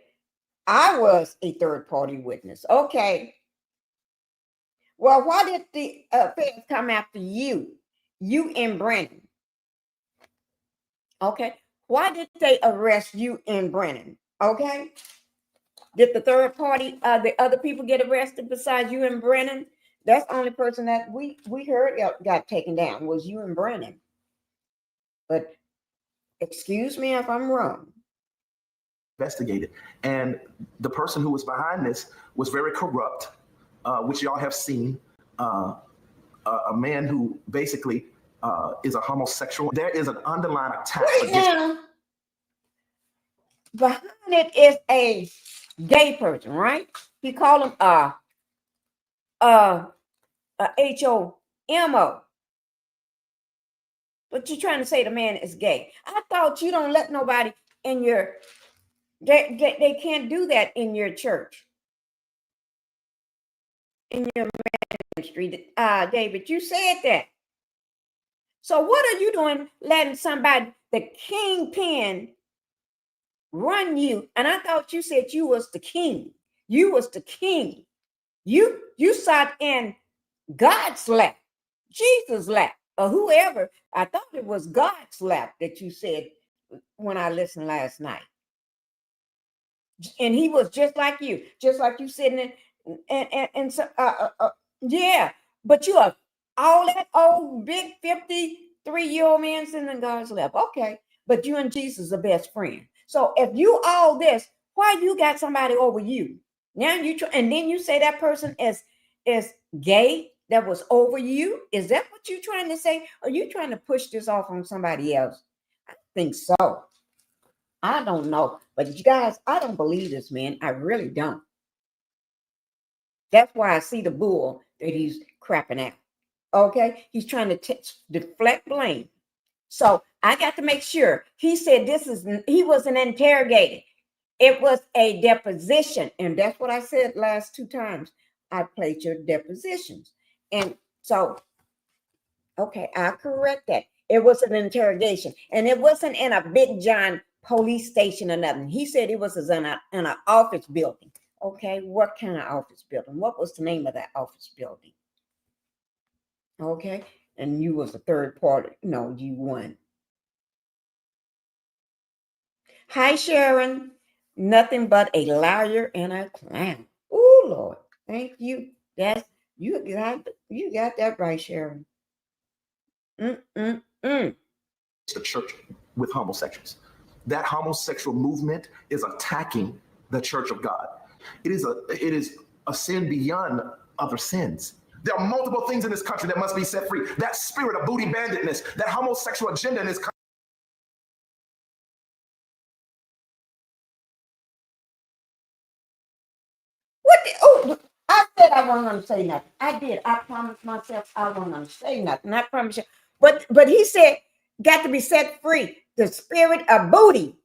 I was a third party witness. Okay. Well, why did the feds come after you? You and Brennan. Okay. Why did they arrest you and Brennan? Okay. Did the third party, the other people get arrested besides you and Brennan? That's the only person that we heard got taken down was you and Brennan. But excuse me if I'm wrong. Investigated, and the person who was behind this was very corrupt, which y'all have seen. A man who basically is a homosexual. There is an underlying attack. Right now, behind it is a gay person, right? He called him HOMO. But you're trying to say the man is gay. I thought you don't let nobody in your they can't do that in your church, in your ministry. David, you said that. So what are you doing letting somebody, the kingpin, run you? And I thought you said you was the king. You was the king. You sat in God's lap, Jesus' lap, or whoever. I thought it was God's lap that you said when I listened last night. And he was just like you sitting in, and so, yeah. But you are all that old big 53-year-old man sitting in God's lap. Okay, but you and Jesus are best friends. So if you all this, why you got somebody over you? Now and then you say that person is gay that was over you. Is that what you're trying to say? Or are you trying to push this off on somebody else? I think so. I don't know. But you guys, I don't believe this man. I really don't. That's why I see the bull that he's crapping out. Okay? He's trying to deflect blame. So I got to make sure. He said he wasn't interrogated. It was a deposition. And that's what I said last 2 times. I played your depositions. And so, okay, I'll correct that. It was an interrogation. And it wasn't in a Big John police station or nothing. He said it was in an office building. Okay, what kind of office building? What was the name of that office building? Okay, and you was a third party. No, you won. Hi, Sharon. Nothing but a liar and a clown. Oh, Lord, thank you. You got that right, Sharon. The church with homosexuals. That homosexual movement is attacking the church of God. It is a sin beyond other sins. There are multiple things in this country that must be set free. That spirit of booty banditness, that homosexual agenda in this country. I said I wasn't going to say nothing. I did. I promised myself I wasn't going to say nothing. I promise you. But he said, got to be set free. The spirit of booty.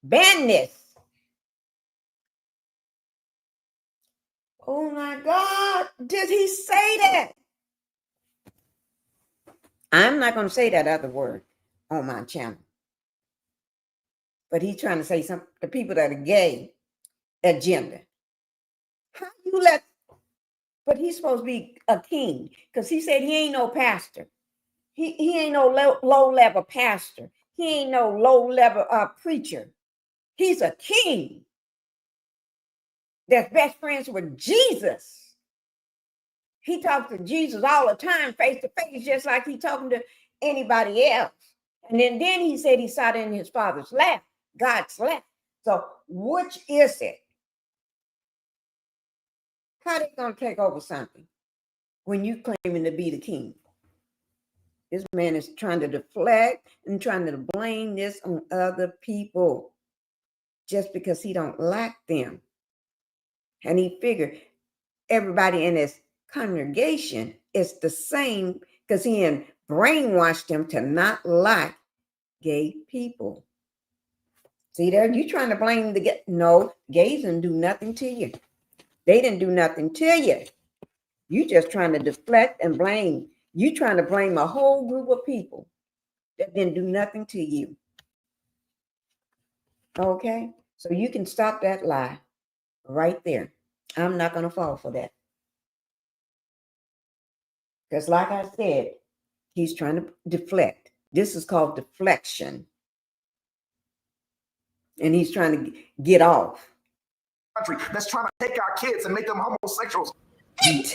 Bandness. Oh my God. Did he say that? I'm not going to say that other word on my channel. But he's trying to say something. The people that are gay agenda. How you let, but he's supposed to be a king because he said he ain't no pastor. He ain't no low level pastor. He ain't no low level preacher. He's a king that's best friends with Jesus. He talks to Jesus all the time, face to face, just like he talking to anybody else. And then he said he sat in his father's lap, God's lap. So which is it? How they gonna take over something when you claiming to be the king? This man is trying to deflect and trying to blame this on other people. just because he don't like them. And he figured everybody in his congregation is the same because he had brainwashed them to not like gay people. See there, you trying to blame the gay. No, gays didn't do nothing to you. They didn't do nothing to you. You just trying to deflect and blame. You trying to blame a whole group of people that didn't do nothing to you. Okay? So you can stop that lie right there. I'm not going to fall for that. Because like I said, he's trying to deflect. This is called deflection. And he's trying to get off. Country that's trying to take our kids and make them homosexuals. They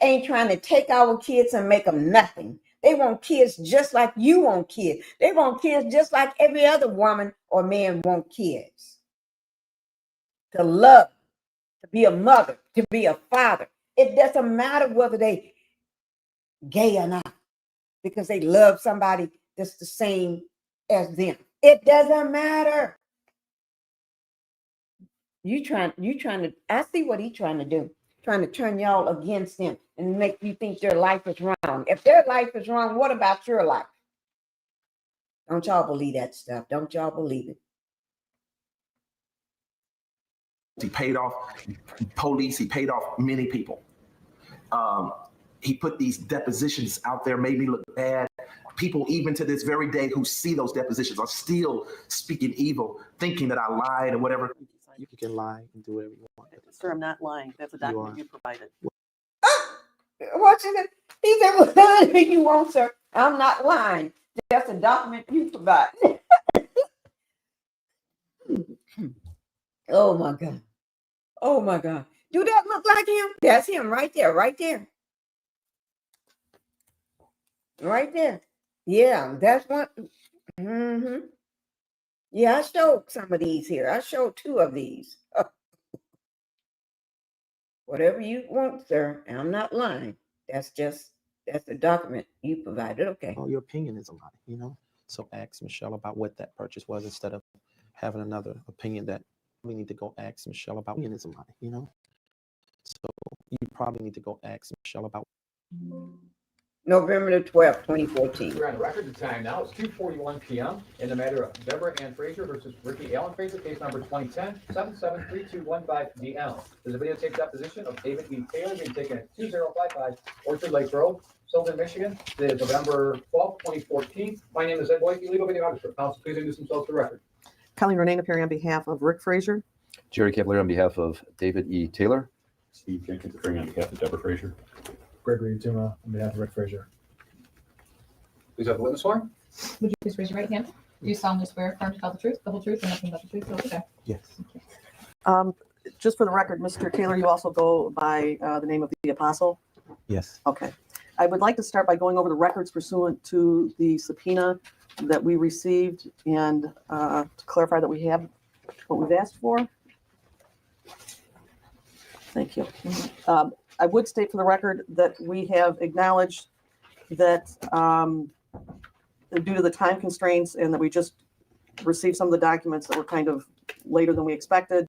ain't trying to take our kids and make them nothing. They want kids just like you want kids. They want kids just like every other woman or man want kids. To love, to be a mother, to be a father. It doesn't matter whether they gay or not, because they love somebody that's the same as them. It doesn't matter. You trying to, I see what he's trying to do. Trying to turn y'all against him and make you think their life is wrong. If their life is wrong, what about your life? Don't y'all believe that stuff? Don't y'all believe it? He paid off police. He paid off many people. He put these depositions out there, made me look bad. People, even to this very day, who see those depositions are still speaking evil, thinking that I lied or whatever. You can lie and do whatever you want. Sir, I'm not lying. That's a document you provided. What's it? He said, whatever you want, sir. I'm not lying. That's a document you provide. Oh my God. Oh my God. Do that look like him? That's him right there, right there. Right there. Yeah, that's one. Mm-hmm. Yeah, I showed some of these here. I showed 2 of these. Whatever you want, sir. I'm not lying. That's the document you provided. Okay. Oh, your opinion is a lie, you know? So ask Michelle about what that purchase was instead of having another opinion that we need to go ask Michelle about. Opinion is a lie, you know? So you probably need to go ask Michelle about. November the 12th, 2014. We're on the record. The time now is 2:41 p.m. in the matter of Deborah Ann Fraser versus Ricky Allen Fraser, case number 2010-773215-DL. There's a videotape deposition of David E. Taylor being taken at 2055 Orchard Lake Road, Sylvan, Michigan. It is November 12th, 2014. My name is Ed Boyd, legal videographer. Counsel, please introduce themselves to the record. Colleen Renane appearing on behalf of Rick Fraser. Jerry Cavalier on behalf of David E. Taylor. Steve Jenkins appearing on behalf of Deborah Fraser. Gregory Tuma on behalf of Rick Fraser. Please have the witness sworn. Would you please raise your right hand? Do you solemnly swear affirm to tell the truth, the whole truth, and nothing but the truth? Okay. Yes. Just for the record, Mr. Taylor, you also go by the name of the Apostle? Yes. Okay. I would like to start by going over the records pursuant to the subpoena that we received and to clarify that we have what we've asked for. Thank you. I would state for the record that we have acknowledged that due to the time constraints and that we just received some of the documents that were kind of later than we expected,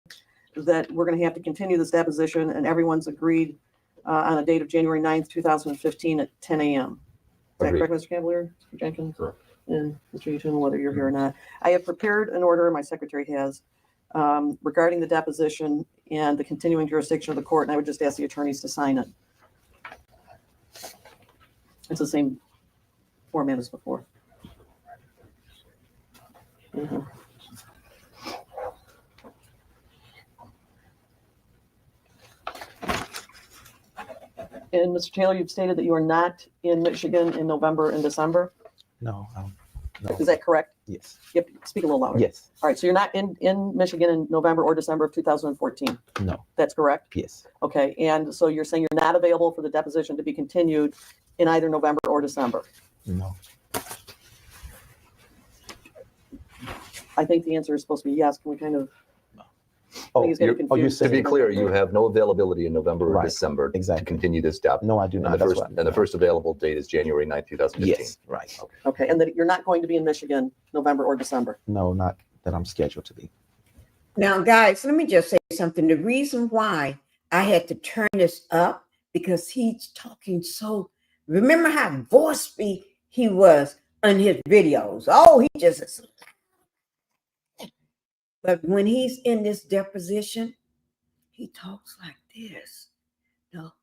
that we're going to have to continue this deposition, and everyone's agreed on a date of January 9th, 2015 at 10 a.m. Is that correct, Mr. Cavalier, Mr. Jenkins? Correct. And Mr. Utuna, whether you're here or not. I have prepared an order, my secretary has, regarding the deposition and the continuing jurisdiction of the court, and I would just ask the attorneys to sign it. It's the same format as before. Mm-hmm. And Mr. Taylor, you've stated that you are not in Michigan in November and December. No. No. Is that correct? Yes. You have to speak a little louder. Yes. All right. So you're not in Michigan in November or December of 2014. No. That's correct? Yes. Okay. And so you're saying you're not available for the deposition to be continued in either November or December? No. I think the answer is supposed to be yes. Can we kind of? Oh, he's getting oh, you confused. said To be clear, you have no availability in November or Right, December exactly. to continue this job. No, I do And not. the That's first, what and the first available date is January 9th, 2015. Yes, right. Okay, and that you're not going to be in Michigan November or December. No, not that I'm scheduled to be. Now, guys, let me just say something. The reason why I had to turn this up because he's talking so. Remember how voicey he was on his videos? Oh, he just is. But when he's in this deposition, he talks like this. No,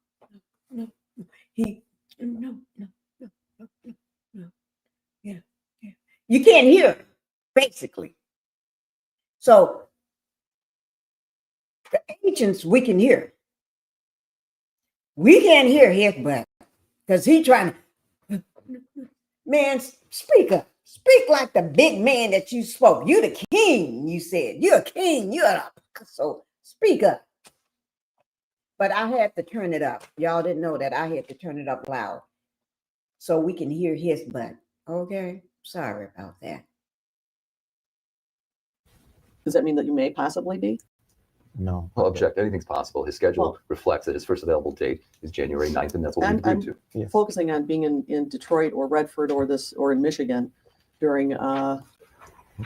no, no. He no, no, no, no, no, no. Yeah, yeah. You can't hear him, basically. So the agents we can hear. We can't hear his butt because he trying to, man, speak up. Speak like the big man that you spoke. You the king, you said. You're a king. You're a, so speak up. But I had to turn it up. Y'all didn't know that I had to turn it up loud so we can hear his butt. Okay? Sorry about that. Does that mean that you may possibly be? No. Well, object, anything's possible. His schedule Well- reflects that his first available date is January 9th, and that's what we I'm agreed to. Yes. focusing on being in Detroit or Redford or in Michigan during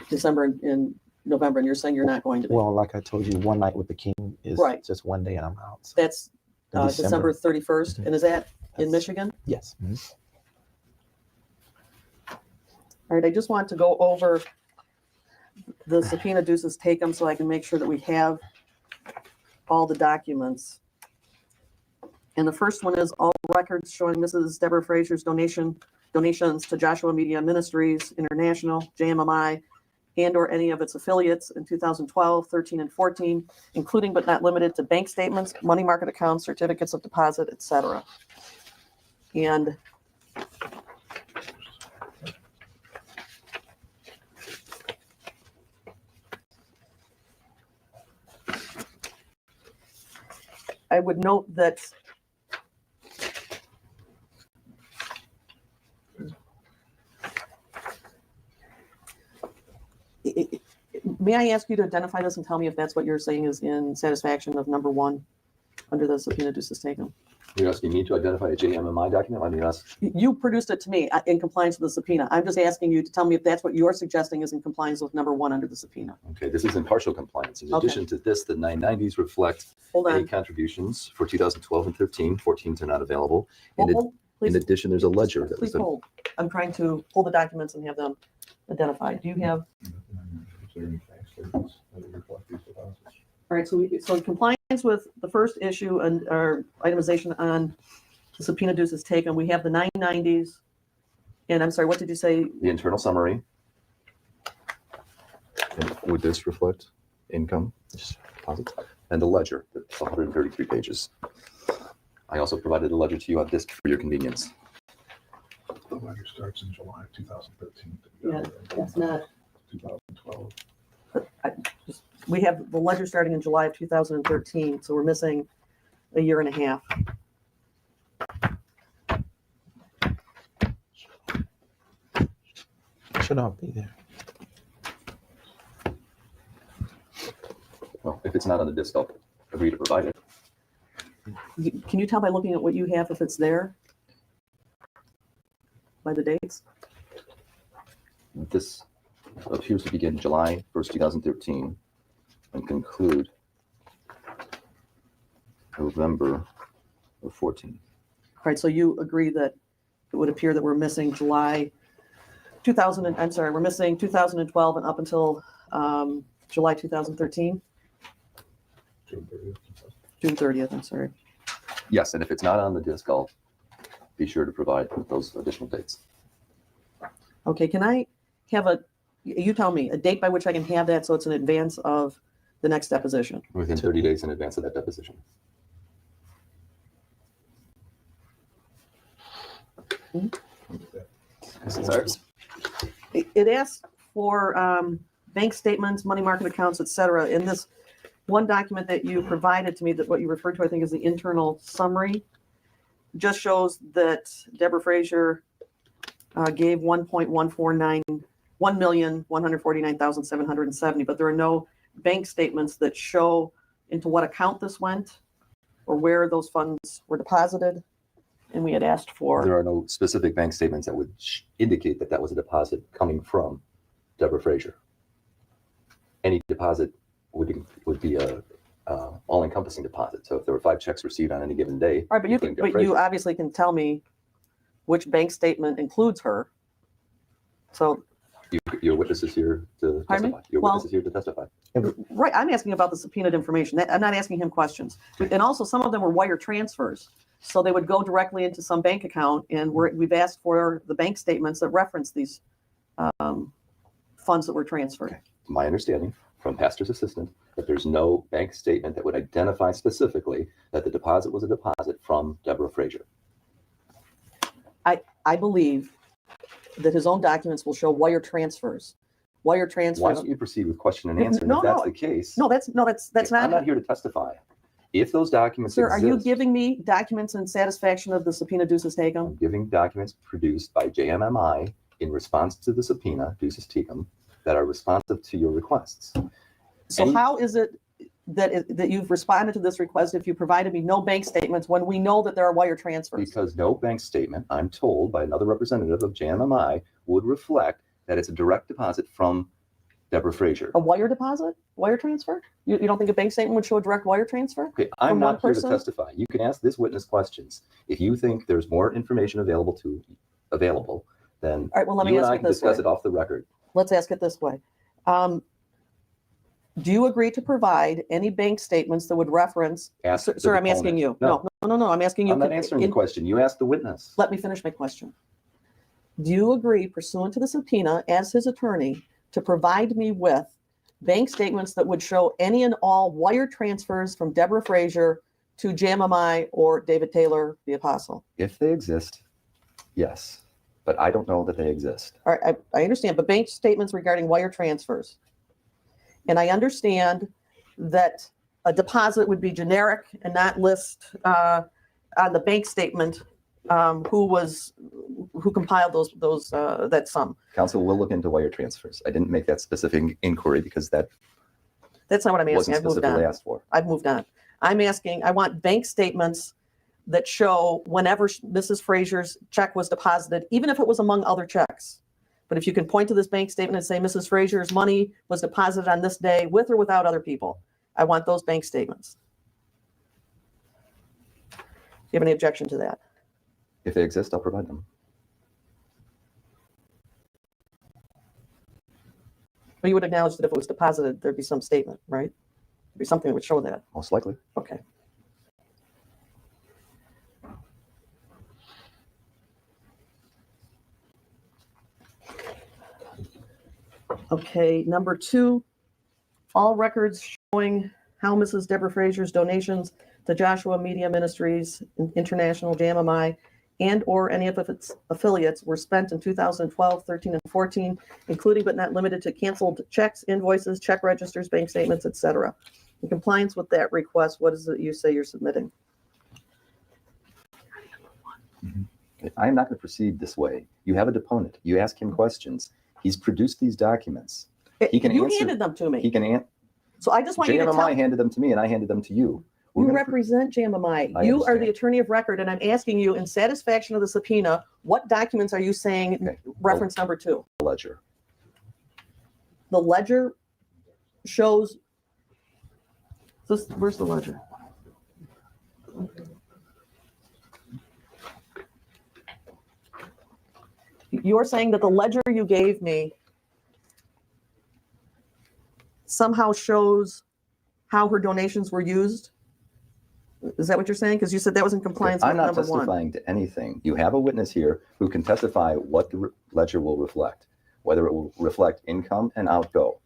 December and November, and you're saying you're not going to be. Well, like I told you, one night with the king is Right. just one day and I'm out. So That's in December 31st, and is that in Michigan? Yes. All right, I just want to go over the subpoena deuces take them so I can make sure that we have all the documents. And the first one is all records showing Mrs. Deborah Frazier's donations to Joshua Media Ministries International, JMMI, and or any of its affiliates in 2012, 13, and 14, including but not limited to bank statements, money market accounts, certificates of deposit, etc. And I would note that may I ask you to identify this and tell me if that's what you're saying is in satisfaction of number one under the subpoena deuces taken? You're asking me to identify a JMMI document? I mean, that's, You produced it to me in compliance with the subpoena. I'm just asking you to tell me if that's what you're suggesting is in compliance with number one under the subpoena. okay, this is in partial compliance. In Okay. addition to this, the 990s reflect Hold any on. contributions for 2012 and 13. 14s are not available. Hold, In, hold, in please, addition, there's a ledger that was please hold. I'm trying to pull the documents and have them identified. Do you have? All right, so in compliance with the first issue and our itemization on the subpoena deuces taken, we have the 990s. And I'm sorry, what did you say? the internal summary. And would this reflect income deposits? And the ledger, that's 133 pages. I also provided a ledger to you on disk for your convenience. The ledger starts in July of 2013. Yeah, that's not. 2012. We have the ledger starting in July of 2013, so we're missing a year and a half. Should all be there. Well, if it's not on the disk, I'll agree to provide it. Can you tell by looking at what you have if it's there? By the dates? This appears to begin July 1st, 2013 and conclude November of 14. All right, so you agree that it would appear that we're missing July 2000, I'm sorry, we're missing 2012 and up until July 2013? June 30th, I'm sorry. Yes, and if it's not on the disk, I'll be sure to provide those additional dates. Okay, can I have you tell me, a date by which I can have that so it's in advance of the next deposition? Within 30 days in advance of that deposition. This is ours. It asks for bank statements, money market accounts, et cetera. In this one document that you provided to me, that what you referred to, I think, is the internal summary, just shows that Deborah Frazier gave 1.149, 1,149,770, but there are no bank statements that show into what account this went or where those funds were deposited. And we had asked for. There are no specific bank statements that would indicate that that was a deposit coming from Deborah Frazier. Any deposit would be a all-encompassing deposit. So if there were 5 checks received on any given day, All right, but you obviously can tell me which bank statement includes her. So your witness is here to Pardon me? testify. Your Well- witness is here to testify. right, I'm asking about the subpoenaed information. I'm not asking him questions. And also, some of them were wire transfers, so they would go directly into some bank account. And we've asked for the bank statements that reference these funds that were transferred. My understanding from pastor's assistant that there's no bank statement that would identify specifically that the deposit was a deposit from Deborah Frazier. I believe that his own documents will show wire transfers. Wire transfers. Why don't you proceed with question and answer? And No, if that's no. the case, No, that's I'm not. not here to testify. If those documents Sir, are exist, you giving me documents in satisfaction of the subpoena duces I'm tecum? giving documents produced by JMMI in response to the subpoena duces tecum that are responsive to your requests. So how is it that you've responded to this request if you provided me no bank statements when we know that there are wire transfers? Because no bank statement, I'm told by another representative of JMMI, would reflect that it's a direct deposit from Deborah Frazier. A wire deposit? Wire transfer? You don't think a bank statement would show a direct wire transfer? Okay, I'm From one not here to person? testify. You can ask this witness questions. If you think there's more information available, then All right, well, let me you and ask I it can this discuss way. it off the record. Let's ask it this way. Do you agree to provide any bank statements that would reference? Ask the Sir, I'm asking you. deponent. No, I'm asking you. I'm not answering the question. You asked the witness. Let me finish my question. Do you agree pursuant to the subpoena as his attorney to provide me with bank statements that would show any and all wire transfers from Deborah Frazier to JMMI or David Taylor, the apostle? If they exist, yes, but I don't know that they exist. All right, I understand, but bank statements regarding wire transfers. And I understand that a deposit would be generic and not list on the bank statement who compiled that sum. Council will look into wire transfers. I didn't make that specific inquiry because that That's not what I'm asking. wasn't I've moved specifically on. asked for. I've moved on. I'm asking, I want bank statements that show whenever Mrs. Frazier's check was deposited, even if it was among other checks. But if you can point to this bank statement and say Mrs. Frazier's money was deposited on this day with or without other people, I want those bank statements. Do you have any objection to that? If they exist, I'll provide them. But you would acknowledge that if it was deposited, there'd be some statement, right? There'd be something that would show that. Most likely. Okay. Okay, number 2, all records showing how Mrs. Deborah Frazier's donations to Joshua Media Ministries International, JMMI, and or any of its affiliates were spent in 2012, 13, and 14, including but not limited to canceled checks, invoices, check registers, bank statements, etc. In compliance with that request, what is it you say you're submitting? Okay, I am not going to proceed this way. You have a deponent. You ask him questions. He's produced these documents. He can You answer. handed them to me. He can answer. So I just want you to tell. JMMI handed them to me, and I handed them to you. We're You gonna represent JMMI. I You are the understand. attorney of record, and I'm asking you, in satisfaction of the subpoena, what documents are you saying Okay. reference number 2? ledger. The ledger shows. Where's the ledger? You're saying that the ledger you gave me somehow shows how her donations were used? Is that what you're saying? Because you said that was in compliance with I'm not number 1. testifying to anything. You have a witness here who can testify what the ledger will reflect, whether it will reflect income and outgo.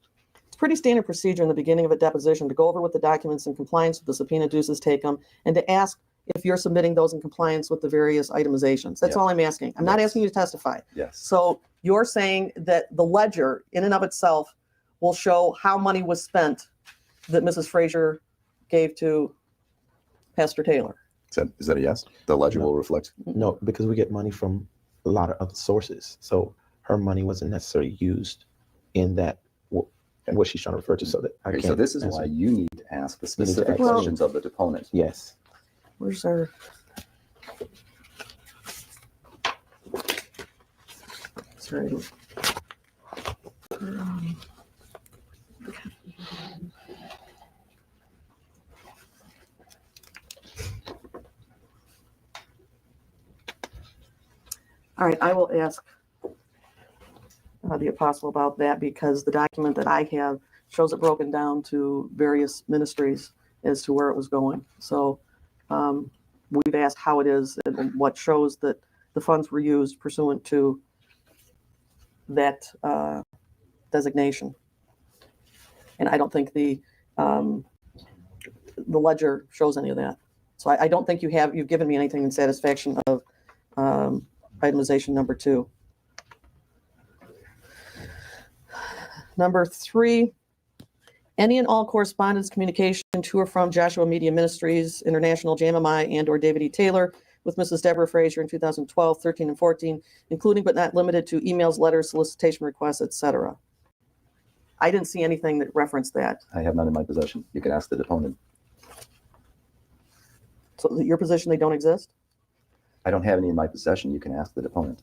It's pretty standard procedure in the beginning of a deposition to go over with the documents in compliance with the subpoena duces tecum and to ask if you're submitting those in compliance with the various itemizations. That's Yes. all I'm asking. I'm not Yes. asking you to testify. Yes. So you're saying that the ledger in and of itself will show how money was spent that Mrs. Frazier gave to Pastor Taylor. Is that a yes? The ledger will reflect. No, because we get money from a lot of other sources. So her money wasn't necessarily used in that and what she's trying to refer to, so that I Okay, can't. so this is answer. why you need to ask the ask specific Well- questions of the deponent. Yes. Where's our? Sorry. All right, I will ask the apostle about that, because the document that I have shows it broken down to various ministries as to where it was going. So we've asked how it is and what shows that the funds were used pursuant to that designation. And I don't think the ledger shows any of that. So I don't think you've given me anything in satisfaction of itemization number 2. Number 3, any and all correspondence, communication to or from Joshua Media Ministries International, JMMI, and or David E. Taylor with Mrs. Deborah Frazier in 2012, 13, and 14, including but not limited to emails, letters, solicitation requests, etc. I didn't see anything that referenced that. I have none in my possession. You can ask the deponent. So your position, they don't exist? I don't have any in my possession. You can ask the deponent.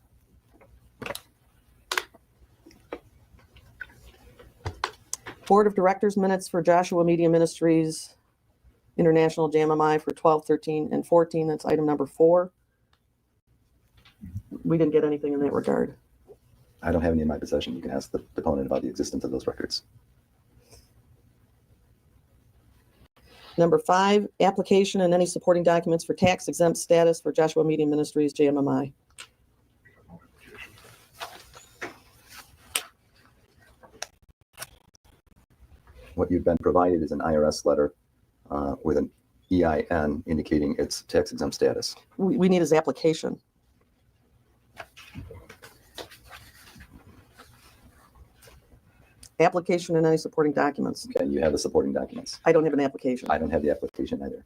Board of Directors minutes for Joshua Media Ministries International, JMMI, for 12, 13, and 14. That's item number 4. We didn't get anything in that regard. I don't have any in my possession. You can ask the deponent about the existence of those records. Number 5, application and any supporting documents for tax exempt status for Joshua Media Ministries, JMMI. What you've been provided is an IRS letter with an EIN indicating its tax exempt status. We need his application. Application and any supporting documents. Okay, you have the supporting documents. I don't have an application. I don't have the application either.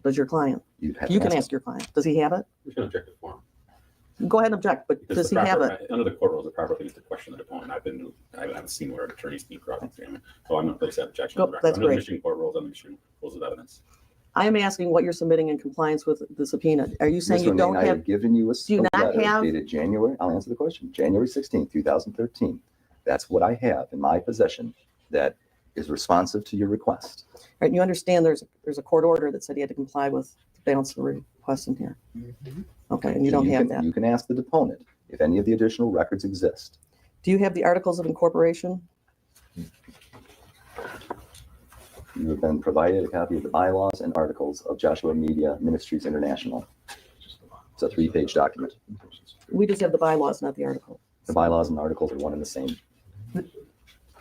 Does your client? You have You to can ask your client. Does he have it? I'm just going to object to form. Go ahead and object, but Because does he the have proper- it? Under the court rules, the proper thing is to question the deponent. I haven't seen where attorneys can cross-examine. So I'm going to place that objection. Go- on the record. that's Under the great. Michigan court rules, under the Michigan rules of evidence. I am asking what you're submitting in compliance with the subpoena. Are you saying Mr. you don't Romaine, I have? have given you a Do you not letter have- dated January, I'll answer the question, January 16th, 2013. That's what I have in my possession that is responsive to your request. Right, you understand there's a court order that said he had to comply with the balance of the request in here. Okay, and you don't have that. You can ask the deponent if any of the additional records exist. Do you have the articles of incorporation? You have been provided a copy of the bylaws and articles of Joshua Media Ministries International. It's a 3-page document. We just have the bylaws, not the article. The bylaws and articles are one and the same.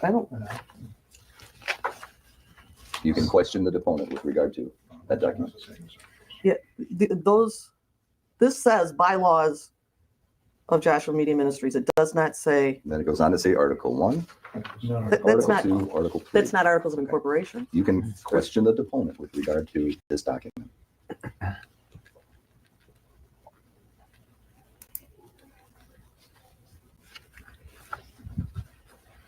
I don't, You can question the deponent with regard to that document. yeah, this says bylaws of Joshua Media Ministries. It does not say, Then it goes on to say Article 1, that's Article not, 2, Article 3. that's not articles of incorporation. You can question the deponent with regard to this document.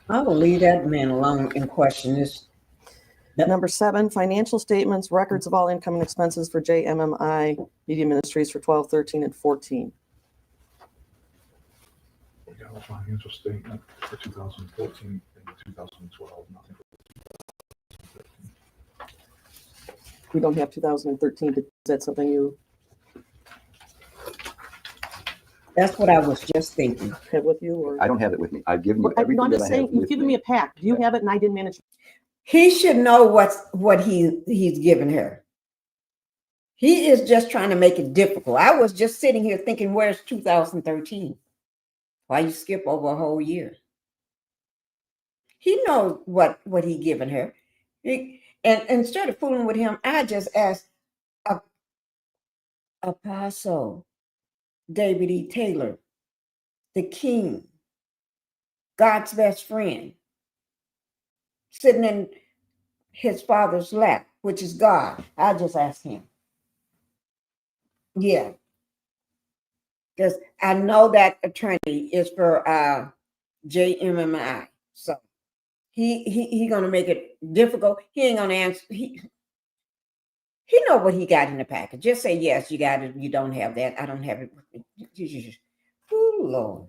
I will leave that man alone and question this. Number 7, financial statements, records of all income and expenses for JMMI Media Ministries for 12, 13, and 14. We got a financial statement for 2014 and 2012, nothing for 2015. We don't have 2013. Is that something you That's what I was just thinking. have with you? Or I don't have it with me. I've given you I'm everything just that I saying, have you've with given me a pack. Do you have it and I didn't manage? He should know what he's giving her. He is just trying to make it difficult. I was just sitting here thinking, where's 2013? Why you skip over a whole year? He knows what he giving her. And instead of fooling with him, I just asked Apostle David E. Taylor, the king, God's best friend, sitting in his father's lap, which is God. I just asked him. Yeah. Because I know that attorney is for JMMI. So he gonna make it difficult. He ain't gonna answer. He know what he got in the package. Just say yes, you got it. You don't have that. I don't have it. Oh Lord.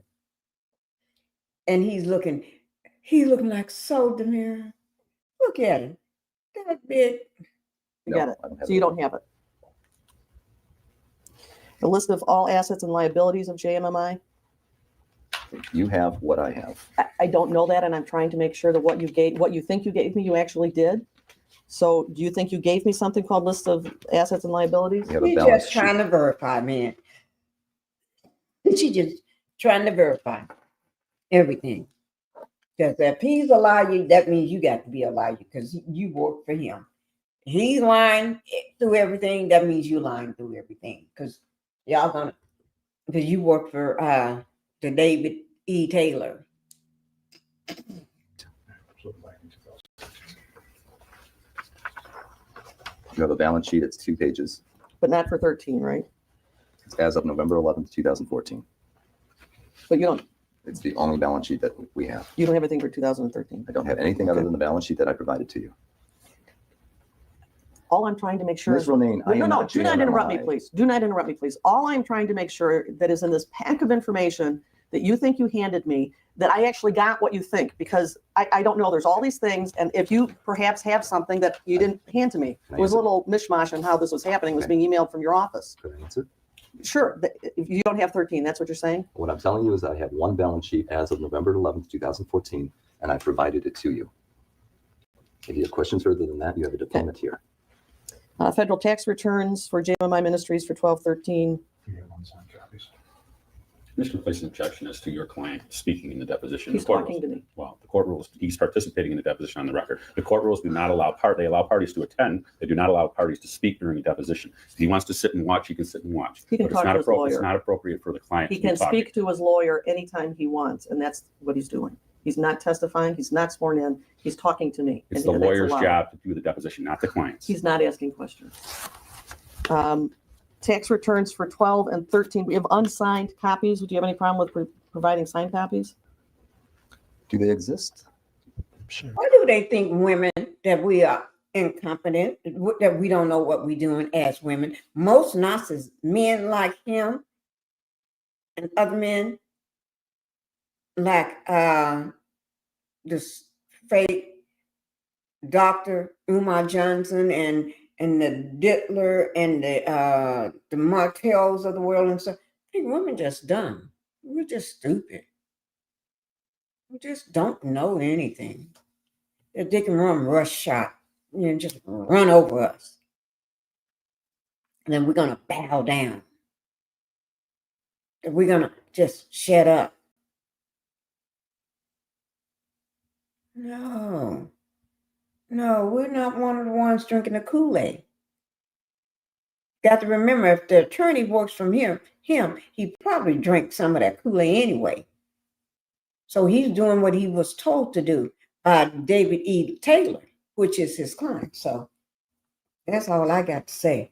And he's looking like so demure. Look at him. That bit. You got it. So you don't have it. The list of all assets and liabilities of JMMI. You have what I have. I don't know that, and I'm trying to make sure that what you think you gave me, you actually did. So do you think you gave me something called list of assets and liabilities? She's just trying to verify, man. She's just trying to verify everything. Because if he's a liar, that means you got to be a liar because you work for him. He's lying through everything. That means you lying through everything because because you work for the David E. Taylor. You have a balance sheet. It's 2 pages. But not for 13, right? It's as of November 11th, 2014. But you don't. It's the only balance sheet that we have. You don't have anything for 2013. I don't have anything other than the balance sheet that I provided to you. All I'm trying to make sure Ms. is Romaine, I am no, not do not interrupt me, JMMI. please. Do not interrupt me, please. All I'm trying to make sure that is in this pack of information that you think you handed me, that I actually got what you think, because I don't know. There's all these things, and if you perhaps have something that you didn't hand to me, it was a little mishmash on how this was happening. It was being emailed from your office. Could I answer? Sure. If you don't have 13, that's what you're saying? What I'm telling you is I have one balance sheet as of November 11th, 2014, and I provided it to you. If you have questions further than that, you have a deponent here. Federal tax returns for JMI Ministries for 1213. Commissioner places an objection as to your client speaking in the deposition. He's The court talking rules, to me. well, the court rules, he's participating in the deposition on the record. The court rules do not allow they allow parties to attend. They do not allow parties to speak during a deposition. If he wants to sit and watch, he can sit and watch. He can But talk to his lawyer. It's not appropriate for the client He to be can talking. speak to his lawyer anytime he wants, and that's what he's doing. He's not testifying. He's not sworn in. He's talking to me. It's and the that's lawyer's allowed. job to do the deposition, not the client's. He's not asking questions. Tax returns for 12 and 13. We have unsigned copies. Do you have any problem with providing signed copies? Do they exist? Sure. Why do they think women that we are incompetent, that we don't know what we're doing as women? Most narcissists, men like him and other men like this fake Dr. Umar Johnson and the Dittler and the Martells of the world and stuff. I think women just dumb. We're just stupid. We just don't know anything. They can run rush shot, just run over us. And then we're gonna bow down. And we're gonna just shut up. No, we're not one of the ones drinking the Kool-Aid. Got to remember, if the attorney works from him, he probably drank some of that Kool-Aid anyway. So he's doing what he was told to do by David E. Taylor, which is his client. So that's all I got to say.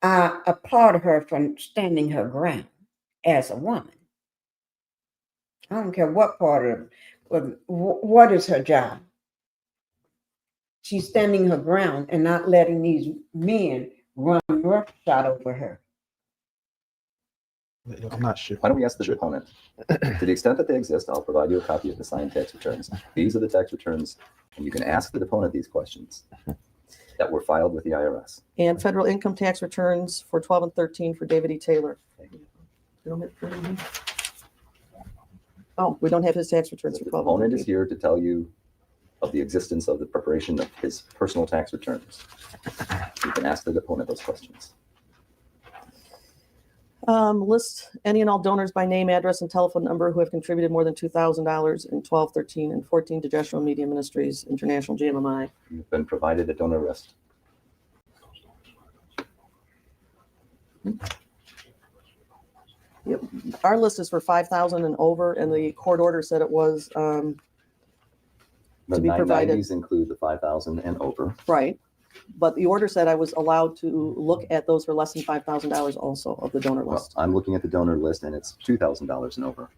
I applaud her for standing her ground as a woman. I don't care what part of what is her job. She's standing her ground and not letting these men run roughshod over her. I'm not sure. Why don't we ask the deponent? To the extent that they exist, I'll provide you a copy of the signed tax returns. These are the tax returns, and you can ask the deponent these questions that were filed with the IRS. And federal income tax returns for 12 and 13 for David E. Taylor. Oh, we don't have his tax returns The for 12 and deponent 13. is here to tell you of the existence of the preparation of his personal tax returns. You can ask the deponent those questions. List any and all donors by name, address, and telephone number who have contributed more than $2,000 in 12, 13, and 14 to Joshua Media Ministries International, JMMI. You've been provided a donor list. Yep. Our list is for 5,000 and over, and the court order said it was The to be provided. 990s include the 5,000 and over. Right. But the order said I was allowed to look at those for less than $5,000 also of the donor Well, list. I'm looking at the donor list and it's $2,000 and over.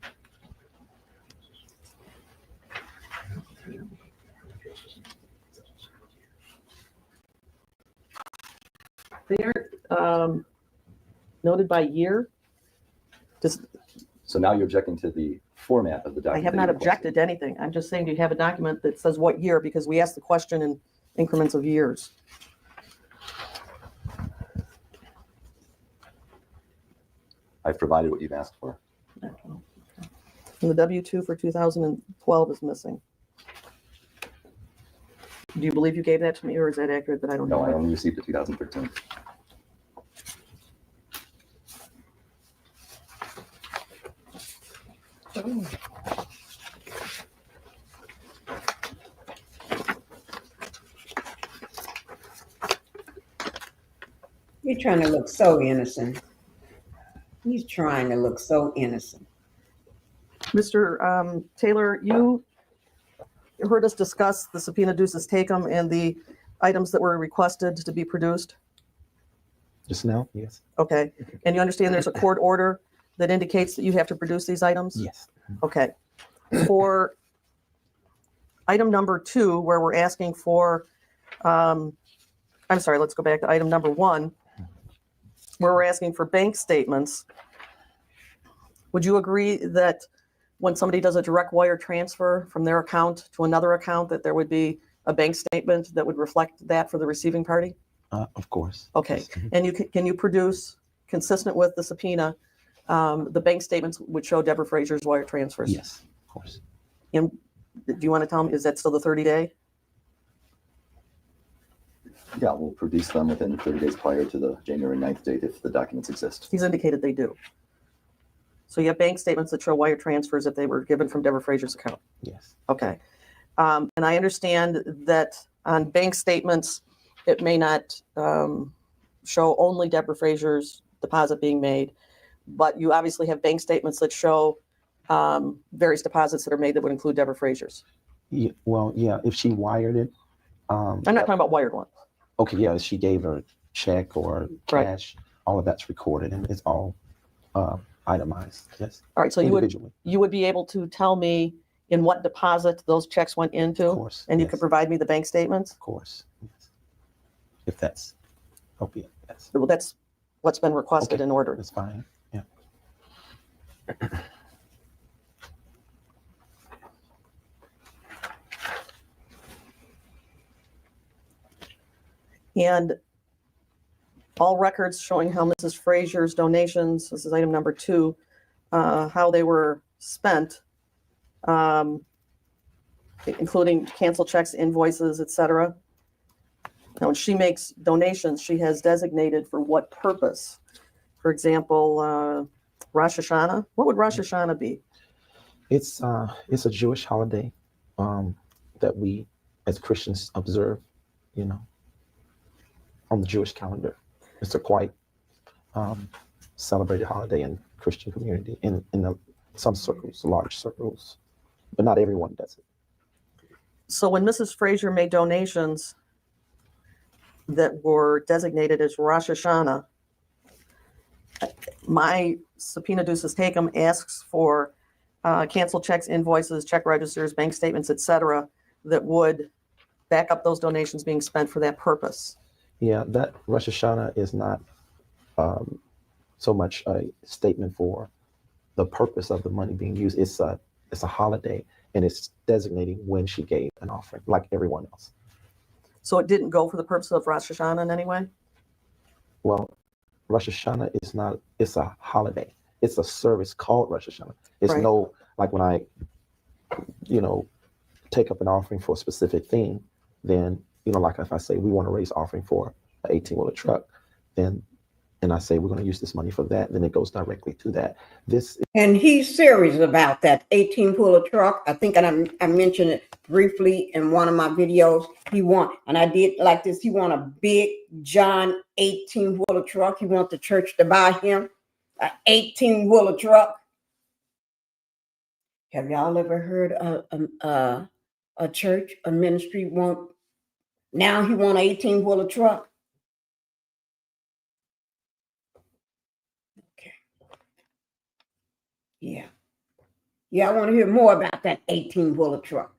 They aren't noted by year. Just, So now you're objecting to the format of the I document. have that not you requested. objected to anything. I'm just saying, do you have a document that says what year? Because we asked the question in increments of years. I've provided what you've asked for. And the W-2 for 2012 is missing. Do you believe you gave that to me, or is that accurate that I don't No, know? I only received the 2013. You're trying to look so innocent. He's trying to look so innocent. Mr. Taylor, you heard us discuss the subpoena duces tecum and the items that were requested to be produced. Just now? Yes. Okay. And you understand there's a court order that indicates that you have to produce these items? Yes. Okay. For item number 2, where we're asking for, I'm sorry, let's go back to item number 1, where we're asking for bank statements. Would you agree that when somebody does a direct wire transfer from their account to another account, that there would be a bank statement that would reflect that for the receiving party? Of course. Okay. Yes. Mhm. And can you produce, consistent with the subpoena, the bank statements would show Deborah Frazier's wire transfers? Yes, of course. And do you want to tell me, is that still the 30-day? Yeah, we'll produce them within 30 days prior to the January 9th date if the documents exist. He's indicated they do. So you have bank statements that show wire transfers if they were given from Deborah Frazier's account? Yes. Okay. And I understand that on bank statements, it may not show only Deborah Frazier's deposit being made, but you obviously have bank statements that show various deposits that are made that would include Deborah Frazier's. Yeah, well, yeah, if she wired it. I'm not talking about wired ones. Okay, yeah, she gave her check or Right. cash, all of that's recorded and it's all itemized. Yes. All right, so Individually. you would be able to tell me in what deposit those checks went into? Of course. And you yes, could provide me the bank statements? Of course. Yes. If that's appropriate. Yes. Well, that's what's been requested Okay. in order. That's fine. Yeah. And all records showing how Mrs. Frazier's donations, this is item number 2, how they were spent, including cancel checks, invoices, etc. Now, when she makes donations, she has designated for what purpose. For example, Rosh Hashanah. What would Rosh Hashanah be? It's a Jewish holiday that we as Christians observe, you know, on the Jewish calendar. It's a quite celebrated holiday in Christian community in some circles, large circles, but not everyone does it. So when Mrs. Frazier made donations that were designated as Rosh Hashanah, my subpoena duces tecum asks for cancel checks, invoices, check registers, bank statements, etc., that would back up those donations being spent for that purpose. Yeah, that Rosh Hashanah is not so much a statement for the purpose of the money being used. It's a holiday, and it's designating when she gave an offering, like everyone else. So it didn't go for the purpose of Rosh Hashanah in any way? Well, Rosh Hashanah is not, it's a holiday. It's a service called Rosh Hashanah. It's Right. no, like when I, you know, take up an offering for a specific thing, then, you know, like if I say we want to raise offering for an 18-wheeler truck, then, and I say we're going to use this money for that, then it goes directly to that. This And he's serious about that 18-wheeler truck. I think I mentioned it briefly in one of my videos. He want, and I did like this, he want a big John 18-wheeler truck. He want the church to buy him an 18-wheeler truck. Have y'all ever heard a church, a ministry want, now he want an 18-wheeler truck? Okay. Yeah. Yeah, I want to hear more about that 18-wheeler truck.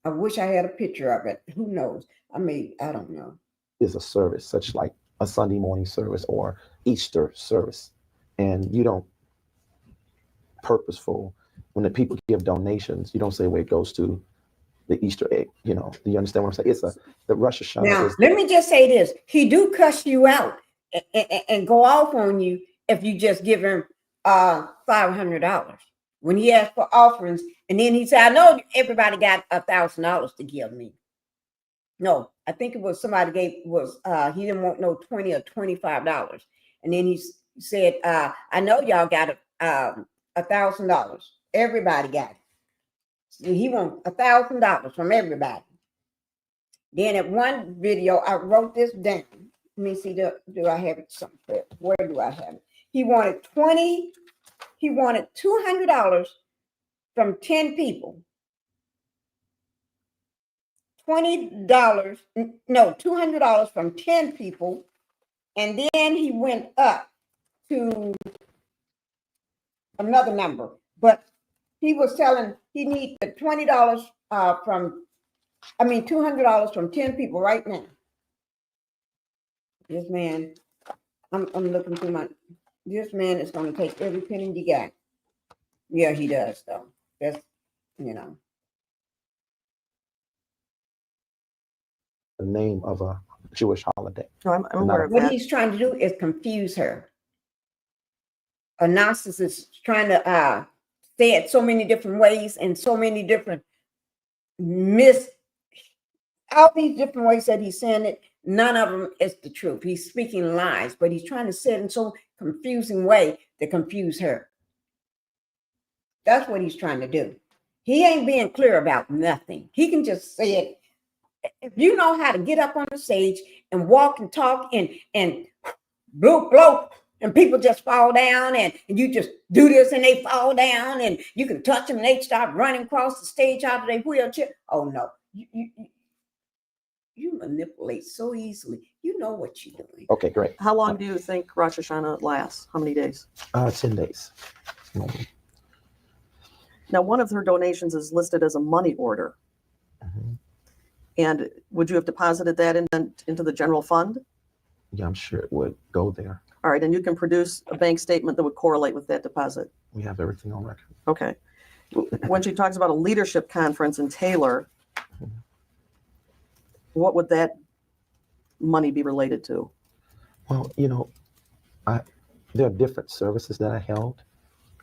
I wish I had a picture of it. Who knows? I don't know. is a service, such like a Sunday morning service or Easter service, and you don't purposeful when the people give donations, you don't say where it goes to the Easter egg. You know, do you understand what I'm saying? It's the Rosh Hashanah. Now, let me just say this. He do cuss you out and go off on you if you just give him $500 when he asks for offerings. And then he said, I know everybody got $1,000 to give me. No, I think it was somebody he didn't want no $20 or $25. And then he said, I know y'all got $1,000. Everybody got it. So he wants $1,000 from everybody. Then at one video, I wrote this down. Let me see, do I have it somewhere? Where do I have it? He wanted $200 from 10 people. $200 from 10 people. And then he went up to another number. But he was telling he needs the $200 from 10 people right now. This man, I'm looking through this man is going to take every penny you got. Yeah, he does, though. That's, The name of a Jewish holiday. No, I'm aware of what that. he's trying to do is confuse her. A narcissist is trying to say it so many different ways and so many different all these different ways that he's saying it. None of them is the truth. He's speaking lies, but he's trying to say it in so confusing way to confuse her. That's what he's trying to do. He ain't being clear about nothing. He can just say it. If you know how to get up on the stage and walk and talk and blow, and people just fall down and you just do this and they fall down and you can touch them and they start running across the stage out of their wheelchair. Oh no, you manipulate so easily. You know what you're doing. Okay, great. How long do you think Rosh Hashanah lasts? How many days? 10 days. Now, one of her donations is listed as a money order. Mm-hmm. And would you have deposited that into the general fund? Yeah, I'm sure it would go there. All right, and you can produce a bank statement that would correlate with that deposit. We have everything on record. Okay. When she talks about a leadership conference in Taylor, what would that money be related to? Well, there are different services that I held,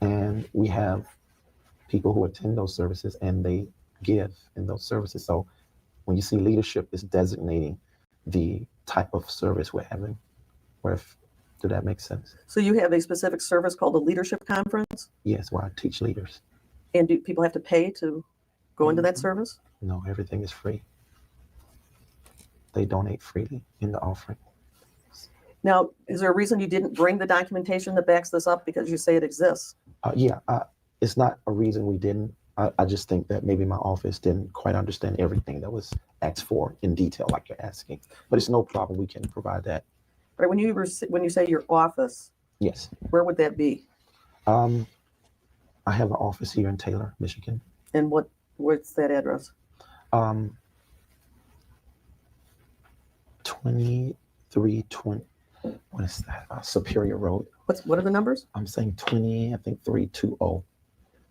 and we have people who attend those services and they give in those services. So when you see leadership is designating the type of service we're having, did that make sense? So you have a specific service called a leadership conference? Yes, where I teach leaders. And do people have to pay to go into that service? No, everything is free. They donate freely in the offering. Now, is there a reason you didn't bring the documentation that backs this up because you say it exists? It's not a reason we didn't. I just think that maybe my office didn't quite understand everything that was asked for in detail, like you're asking. But it's no problem. We can provide that. Right. When you say your office, Yes. where would that be? I have an office here in Taylor, Michigan. And what's that address? 2320. What is that? Superior Road. What are the numbers? I'm saying 320.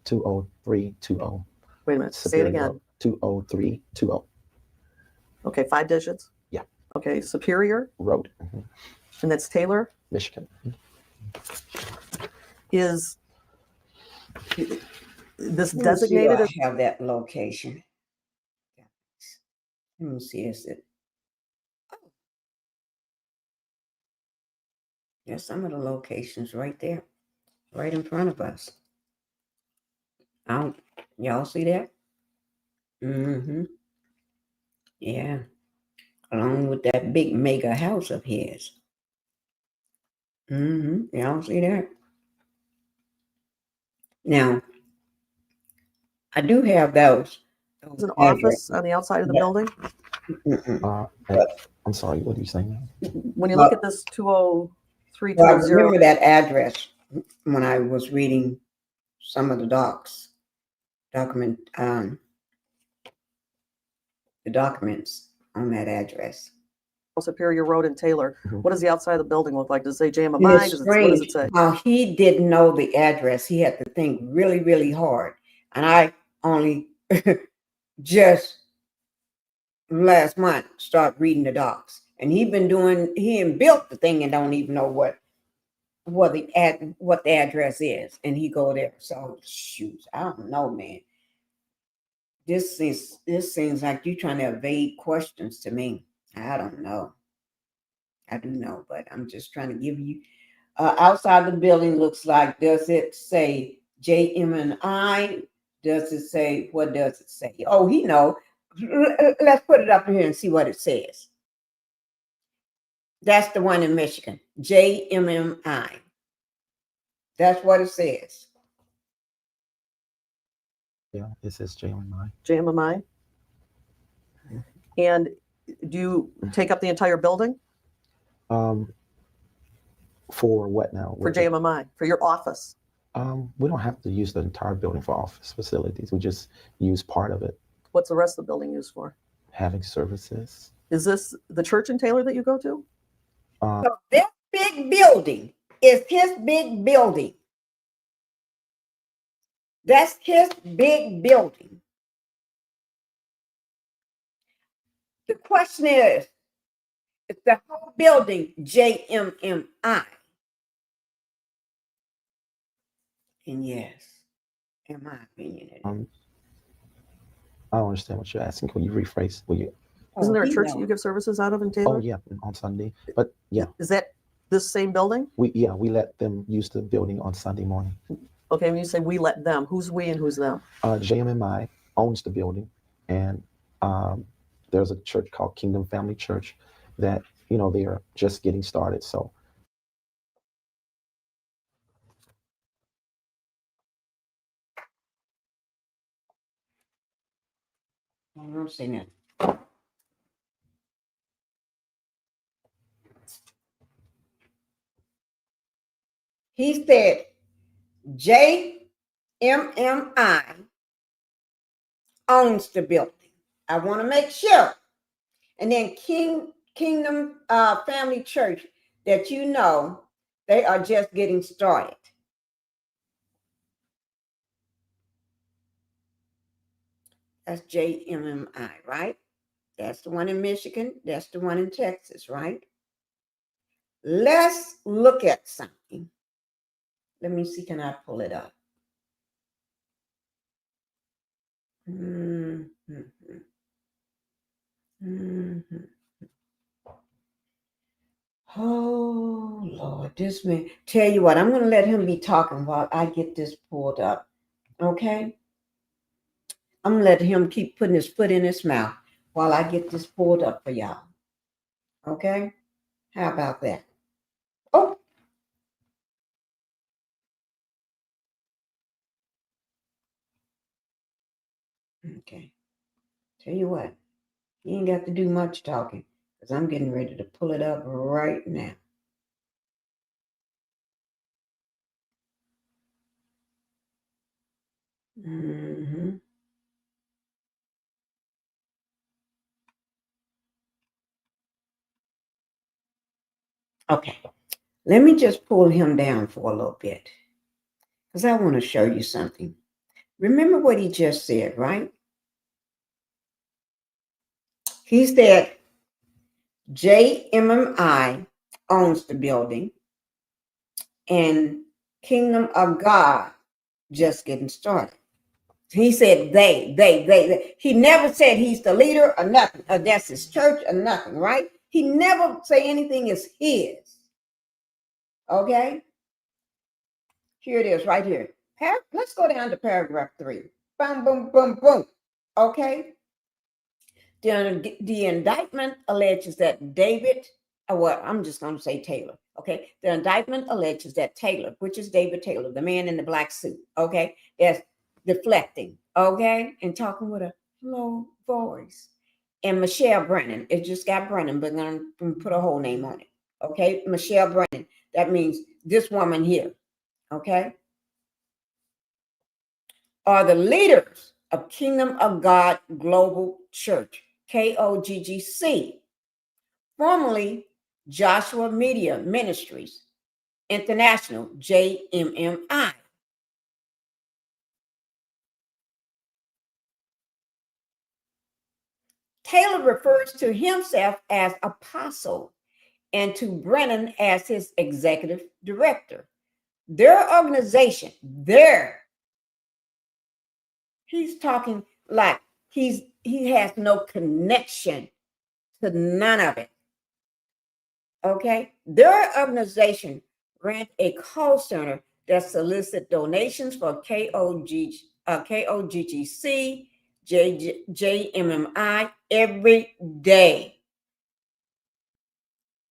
20320. Wait a minute. Say it again. 20320. Okay, 5 digits? Yeah. Okay, Superior Road. And that's Taylor? Michigan. Is this Let me designated see, as I have that location. Let me see. Is it? There's some of the locations right there, right in front of us. Y'all see that? Mm-hmm. Yeah. Along with that big mega house of his. Mm-hmm. Y'all see that? Now, I do have those. an office on the outside of the building? I'm sorry, what are you saying? When you look at this 20320. Well, I remember that address when I was reading some of the the documents on that address. Superior Road in Taylor. Mhm. What does the outside of the building look like? Does it say JMMI? And it's What does it strange say? how he didn't know the address. He had to think really, really hard. And I only just last month start reading the docs. And he built the thing and don't even know what the address is. And he go there. So shoot, I don't know, man. This seems like you trying to evade questions to me. I don't know. I do know, but I'm just trying to give you outside the building looks like, does it say JM&I? Does it say, what does it say? Oh, he know. Let's put it up here and see what it says. That's the one in Michigan, JMMI. That's what it says. Yeah, it says JMI. JMMI? And do you take up the entire building For what now? for JMMI, for your office? We don't have to use the entire building for office facilities. We just use part of it, What's the rest of the building used for? having services. Is this the church in Taylor that you go to? So this big building is his big building. That's his big building. The question is the whole building JMMI? And yes, in my opinion, it is. I don't understand what you're asking. Can you rephrase? Isn't there a he church know. that you give services out of in Taylor? Oh yeah, on Sunday. But yeah, Is that this same building? we let them use the building on Sunday morning. Okay, when you say we let them, who's we and who's them? JMMI owns the building, and there's a church called Kingdom Family Church that they are just getting started. So I don't see that. He said JMMI owns the building. I want to make sure. And then Kingdom Family Church, that they are just getting started. That's JMMI, right? That's the one in Michigan. That's the one in Texas, right? Let's look at something. Let me see, can I pull it up? Oh, Lord, this man. Tell you what, I'm going to let him be talking while I get this pulled up. Okay? I'm going to let him keep putting his foot in his mouth while I get this pulled up for y'all. Okay? How about that? Oh. Okay. Tell you what, you ain't got to do much talking because I'm getting ready to pull it up right now. Okay, let me just pull him down for a little bit because I want to show you something. Remember what he just said, right? He said JMMI owns the building and Kingdom of God just getting started. He said they. He never said he's the leader or nothing, or that's his church or nothing, right? He never say anything is his. Okay? Here it is right here. Let's go down to paragraph 3. Boom, boom, boom, boom. Okay? The indictment alleges that David, I'm just going to say Taylor. Okay? The indictment alleges that Taylor, which is David Taylor, the man in the black suit, okay, that's deflecting, okay, and talking with a low voice. And Michelle Brennan, it just got Brennan, but I'm going to put a whole name on it. Okay? Michelle Brennan. That means this woman here. Okay? Are the leaders of Kingdom of God Global Church, KOGGC, formerly Joshua Media Ministries International, JMMI. Taylor refers to himself as apostle and to Brennan as his executive director. Their organization, he's talking like he has no connection to none of it. Okay? Their organization ran a call center that solicited donations for KOGGC, JMMI every day.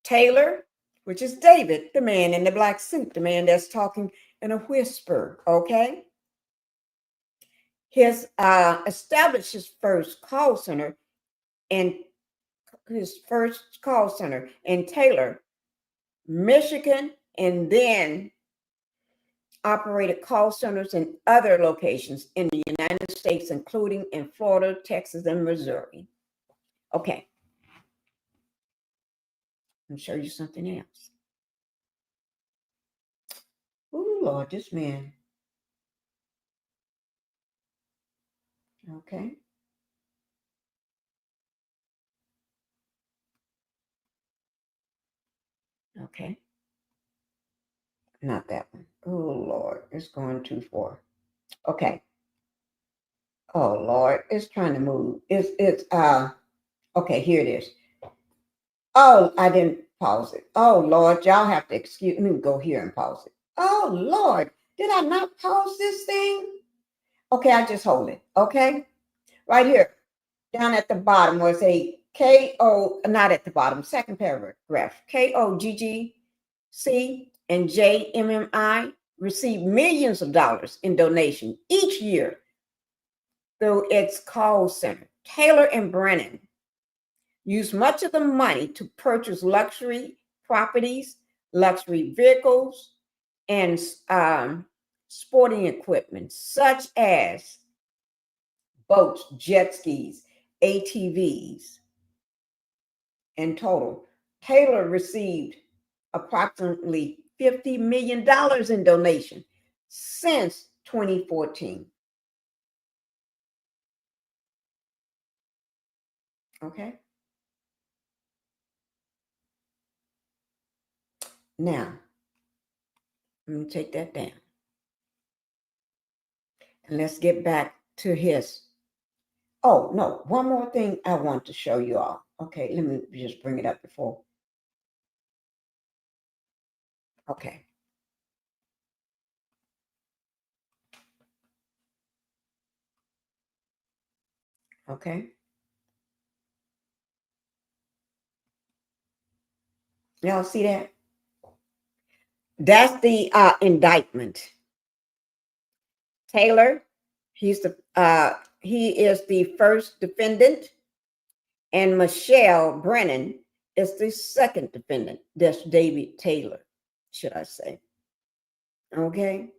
Taylor, which is David, the man in the black suit, the man that's talking in a whisper, okay? His established his first call center in Taylor, Michigan, and then operated call centers in other locations in the United States, including in Florida, Texas, and Missouri. Okay. Let me show you something else. Oh, Lord, this man. Okay. Okay. Not that one. Oh, Lord, it's going too far. Okay. Oh, Lord, it's trying to move. Okay, here it is. Oh, I didn't pause it. Oh, Lord, y'all have to excuse me. Go here and pause it. Oh, Lord, did I not pause this thing? Okay, I just hold it. Okay, right here, down at the bottom was a not at the bottom, second paragraph. KOGGC and JMMI receive millions of dollars in donation each year through its call center. Taylor and Brennan use much of the money to purchase luxury properties, luxury vehicles, and sporting equipment, such as boats, jet skis, ATVs. In total, Taylor received approximately $50 million in donation since 2014. Okay. Now, let me take that down. And let's get back to his. Oh, no, one more thing I want to show you all. Okay, let me just bring it up before. Okay. Okay. Y'all see that? That's the indictment. Taylor, he is the first defendant, and Michelle Brennan is the second defendant. That's David Taylor, should I say. Okay.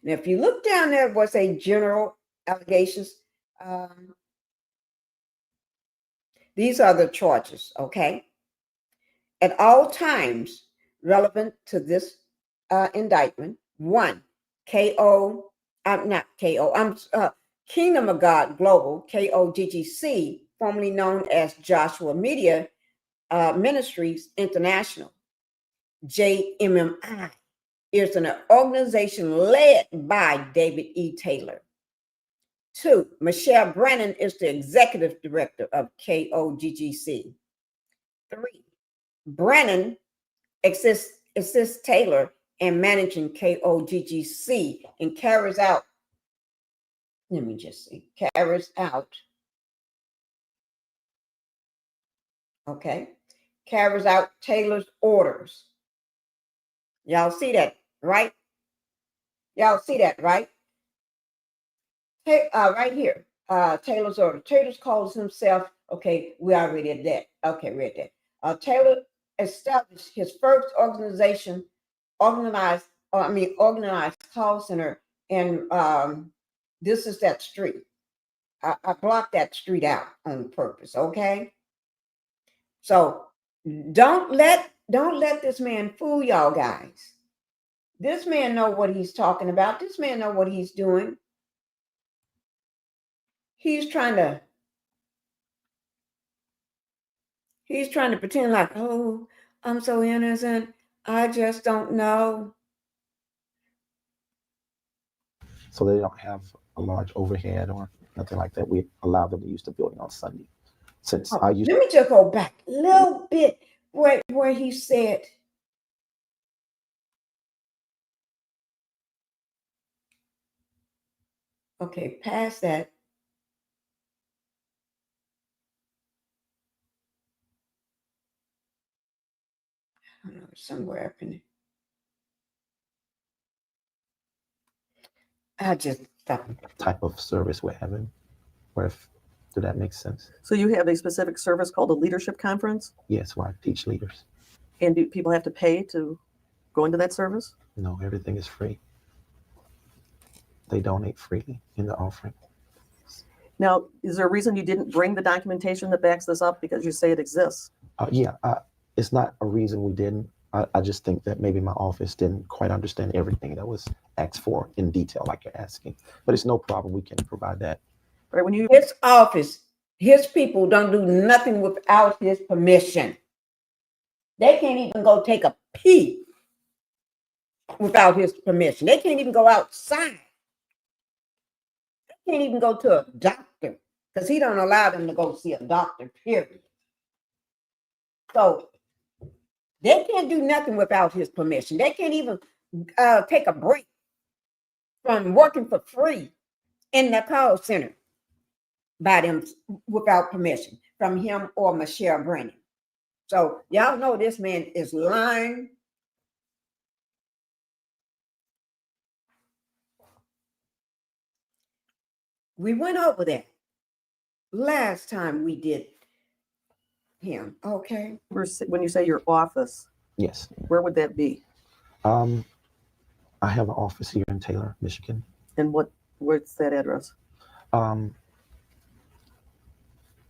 Now, if you look down there, was a general allegations. These are the charges, okay? At all times relevant to this indictment, one, Kingdom of God Global, KOGGC, formerly known as Joshua Media Ministries International, JMMI, is an organization led by David E. Taylor. Two, Michelle Brennan is the executive director of KOGGC. Three, Brennan assists Taylor in managing KOGGC and carries out Taylor's orders. Y'all see that, right? Y'all see that, right? Right here, Taylor's order. Taylor calls himself, okay, we already did that. Okay, read that. Taylor established his first organized call center, and this is that street. I blocked that street out on purpose, okay? So Don't let this man fool y'all guys. This man know what he's talking about. This man know what he's doing. He's trying to pretend like, oh, I'm so innocent. I just don't know. So they don't have a large overhead or nothing like that. We allow them to use the building on Sunday. Since I used Let me just go back a little bit where he said, okay, past that. I don't know, somewhere up in it. I just stopped. type of service we're having, where if, did that make sense? So you have a specific service called a leadership conference, Yes, where I teach leaders. and do people have to pay to go into that service? No, everything is free. They donate freely in the offering. Now, is there a reason you didn't bring the documentation that backs this up because you say it exists? It's not a reason we didn't. I just think that maybe my office didn't quite understand everything that was asked for in detail, like you're asking. But it's no problem. We can provide that. Right? When you His office, his people don't do nothing without his permission. They can't even go take a pee without his permission. They can't even go outside. They can't even go to a doctor because he don't allow them to go see a doctor, period. So they can't do nothing without his permission. They can't even take a break from working for free in the call center by them without permission from him or Michelle Brennan. So y'all know this man is lying. We went over that last time we did him. Okay. when you say your office, Yes. where would that be? I have an office here in Taylor, Michigan. And what's that address?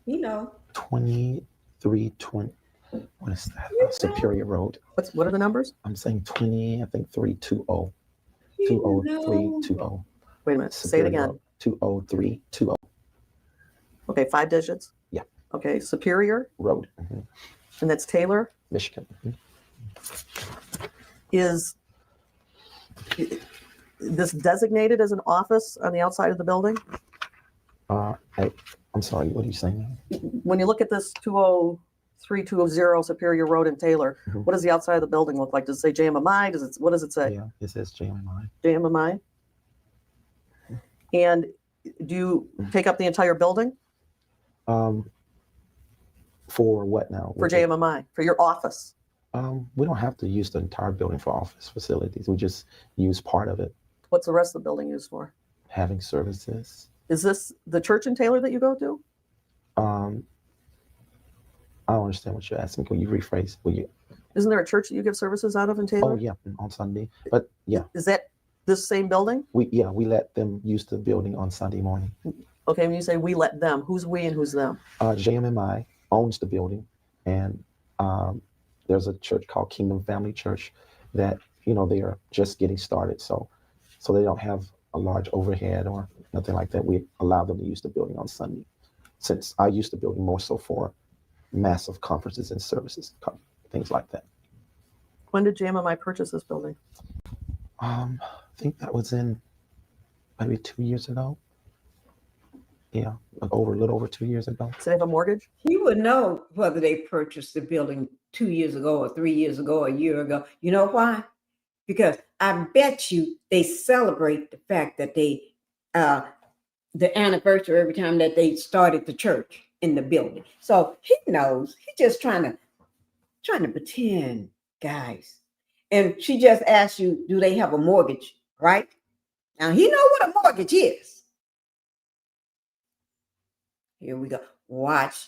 2320. What is that? Superior Road. What are the numbers? I'm saying 20, I think 320. 20320. Wait a minute. Say it again. 20320. Okay, 5 digits? Yeah. Okay, Superior? Road. And that's Taylor? Michigan. Is this designated as an office on the outside of the building? I'm sorry, what are you saying? When you look at this 20320 Superior Road in Taylor, what does the outside of the building look like? Does it say JMMI? What does it say? Yeah, it says JMI. JMMI? And do you take up the entire building? For what now? For JMMI, for your office? We don't have to use the entire building for office facilities. We just use part of it. What's the rest of the building used for? Having services. Is this the church in Taylor that you go to? I don't understand what you're asking. Can you rephrase? Isn't there a church that you give services out of in Taylor? Oh yeah, on Sunday. But yeah. Is that this same building? We let them use the building on Sunday morning. Okay, when you say we let them, who's we and who's them? JMMI owns the building, and there's a church called Kingdom Family Church that they are just getting started, so they don't have a large overhead or nothing like that. We allow them to use the building on Sunday, since I use the building more so for massive conferences and services, things like that. When did JMMI purchase this building? I think that was in maybe 2 years ago. Yeah, a little over 2 years ago. Do they have a mortgage? You would know whether they purchased the building 2 years ago or 3 years ago or a year ago. You know why? Because I bet you they celebrate the fact that they, the anniversary every time that they started the church in the building. So he knows. He's just trying to pretend, guys. And she just asked you, do they have a mortgage, right? Now he know what a mortgage is. Here we go. Watch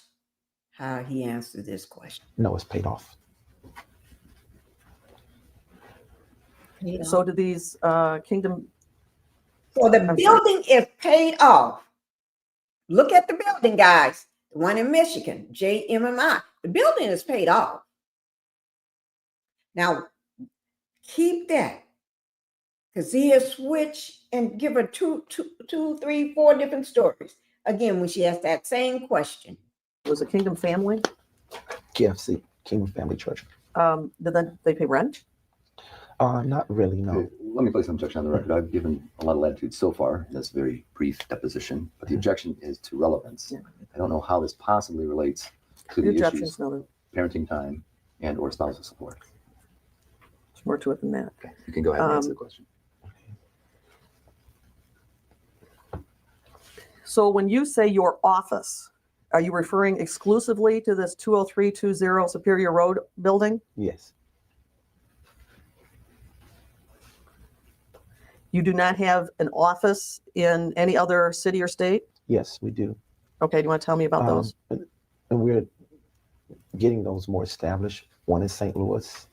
how he answers this question. No, it's paid off. So do these Kingdom? So the building is paid off. Look at the building, guys. The one in Michigan, JMMI. The building is paid off. Now, keep that. Because he'll switch and give her two, 3, 4 different stories. Again, when she asked that same question. Was it Kingdom Family? KFC, Kingdom Family Church. Did they pay rent? Not really, no. Okay, let me place an objection on the record. I've given a lot of latitude so far in this very brief deposition, but the objection is to relevance. Yeah. I don't know how this possibly relates to The the objection's issues, noted. parenting time and or spousal support. There's more to it than that. Okay, you can go ahead and answer the question. So when you say your office, are you referring exclusively to this 20320 Superior Road building? Yes. You do not have an office in any other city or state? Yes, we do. Okay, do you want to tell me about those? And we're getting those more established. One in St. Louis,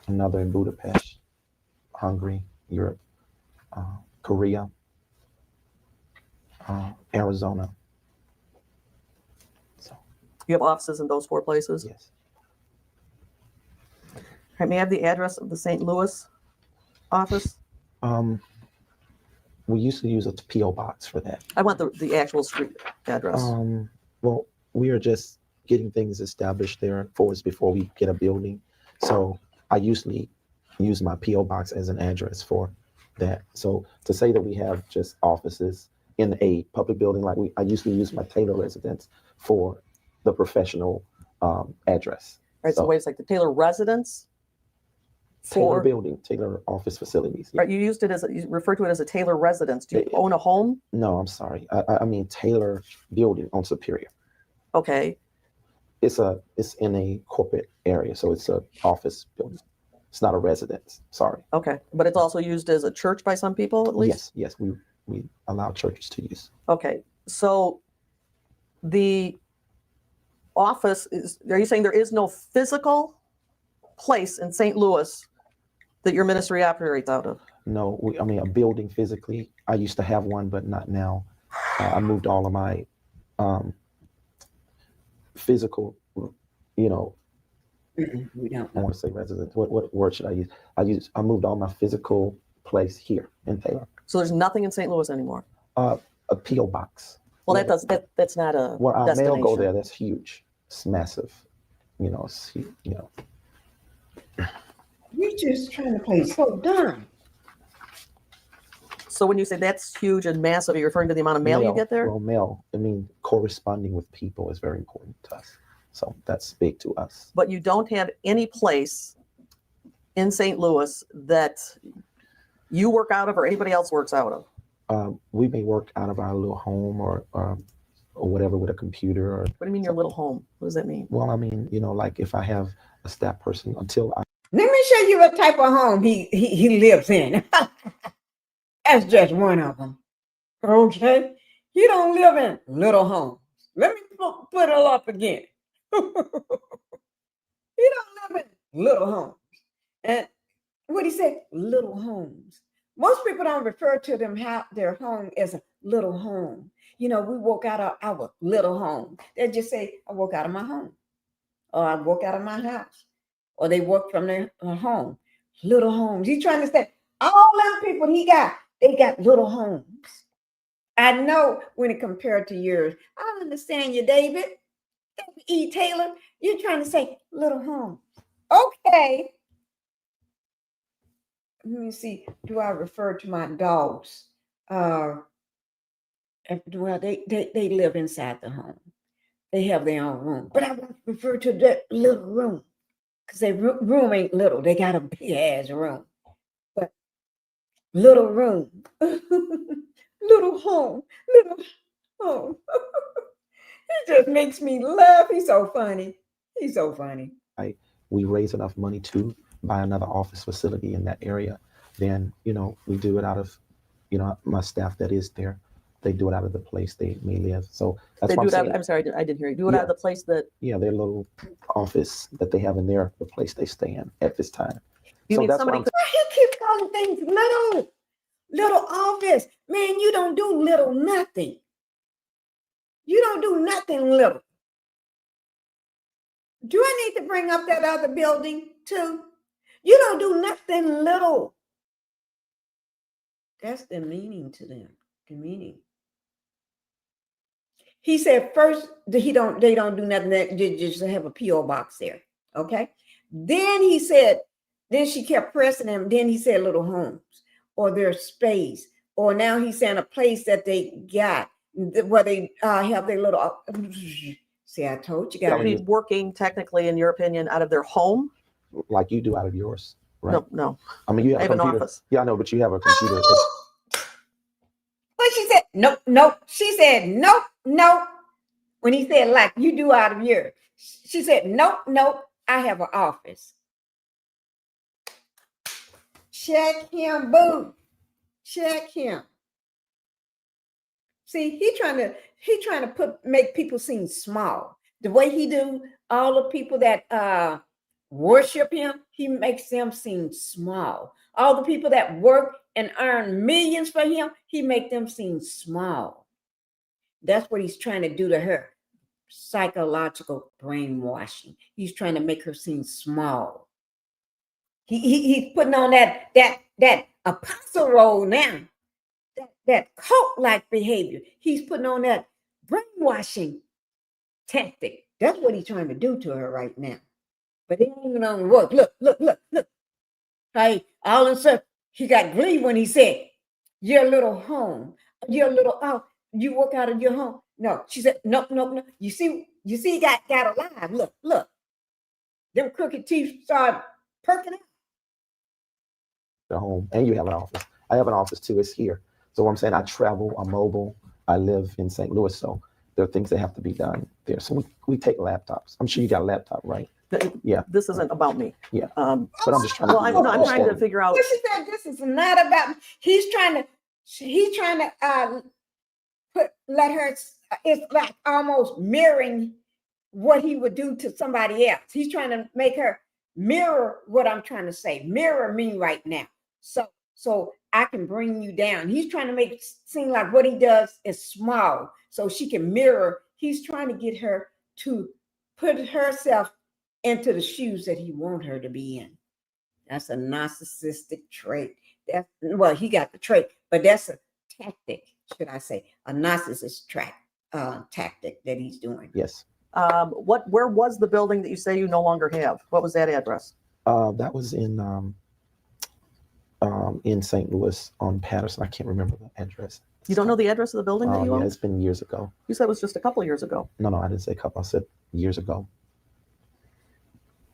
another in Budapest, Hungary, Europe, Korea, Arizona. So, You have offices in those 4 places? yes. All right, may I have the address of the St. Louis office? We used to use a P.O. box for that. I want the actual street address. Well, we are just getting things established there for us before we get a building. So I usually use my P.O. box as an address for that. So to say that we have just offices in a public building, like I usually use my Taylor residence for the professional address. All right, so wait a second, the Taylor residence? Taylor building, Taylor office facilities. Yeah. Right, you used it as, you referred to it as a Taylor residence. Do you own a home? No, I'm sorry. I mean Taylor building on Superior. Okay, It's in a corporate area, so it's a office building. It's not a residence. Sorry. okay, but it's also used as a church by some people at least? Yes, we allow churches to use. Okay, so the office is, are you saying there is no physical place in St. Louis that your ministry operates out of? No, I mean a building physically. I used to have one, but not now. I moved all of my physical, We don't. I want to say residence. What word should I use? I moved all my physical place here in Taylor. So there's nothing in St. Louis anymore? A P.O. box. Well, that's not a Well, our mail destination. go there. That's huge. It's massive. It's huge, You're just trying to play so dumb. So when you say that's huge and massive, are you referring to the amount of mail you get there? Well, mail. I mean, corresponding with people is very important to us. So that's big to us. But you don't have any place in St. Louis that you work out of or anybody else works out of? We may work out of our little home or whatever with a computer. Or What do you mean your little home? What does that mean? well, I mean, like if I have a staff person until I. Let me show you what type of home he lives in. That's just one of them. Okay? You don't live in little homes. Let me put it up again. You don't live in little homes. And what he said, little homes. Most people don't refer to their home as a little home. We walk out of our little home. They just say, I walk out of my home. Or I walk out of my house. Or they work from their home. Little homes. He's trying to say, all them people they got little homes. I know when it compared to yours. I understand you, David. E. Taylor, you're trying to say little homes. Okay. Let me see. Do I refer to my dogs? Well, they live inside the home. They have their own room. But I won't refer to that little room. Because their room ain't little. They got a big ass room. But little room. Little home. Little home. It just makes me laugh. He's so funny. We raise enough money to buy another office facility in that area, then we do it out of my staff that is there. They do it out of the place they may live. So that's They why do I'm it out, saying, I'm sorry, I didn't hear you. Do it out of the place that, their little office that they have in there, the place they stay in at this time. you So mean that's somebody why could, Why he keep calling things little office? Man, you don't do little nothing. You don't do nothing little. Do I need to bring up that other building? too. You don't do nothing little. That's the meaning to them. The meaning. He said first that they don't do nothing, that they just have a P.O. box there. Okay. Then he said, then she kept pressing him. Then he said little homes or their space. Or now he's saying a place that they got where they have their little. See, I told you They'll guys. be working technically, in your opinion, out of their home? Like you do out of yours, right? No. I mean, you have I have a an computer. office. Yeah, I know, but you have a computer. But she said, nope. She said, nope. When he said, like you do out of yours, she said, nope. I have an office. Check him, boo. Check him. See, he trying to make people seem small. The way he do all the people that worship him, he makes them seem small. All the people that work and earn millions for him, he make them seem small. That's what he's trying to do to her. Psychological brainwashing. He's trying to make her seem small. He's putting on that apostle role now. That cult-like behavior. He's putting on that brainwashing tactic. That's what he's trying to do to her right now. But it ain't even on the work. Look. Hey, all of a sudden, he got glee when he said, your little home, your little, you work out of your home. No, she said, no. You see, he got alive. Look. Them crooked teeth started perking out. The home, and you have an office. I have an office too. It's here. So what I'm saying, I travel, I'm mobile. I live in St. Louis, so there are things that have to be done there. So we take laptops. I'm sure you got a laptop, right? Yeah. This isn't about me. Yeah. But I'm just trying to. I'm trying to figure out. Well, she said this is not about. He's trying to let her. It's like almost mirroring what he would do to somebody else. He's trying to make her mirror what I'm trying to say. Mirror me right now. So I can bring you down. He's trying to make it seem like what he does is small, so she can mirror. He's trying to get her to put herself into the shoes that he wants her to be in. That's a narcissistic trait. Well, he got the trait, but that's a tactic, should I say, a narcissist tactic that he's doing. Yes. Where was the building that you say you no longer have? What was that address? That was in St. Louis on Patterson. I can't remember the address. You don't know the address of the building that you own? Yeah, it's been years ago. You said it was just a couple of years ago. No, I didn't say a couple. I said years ago.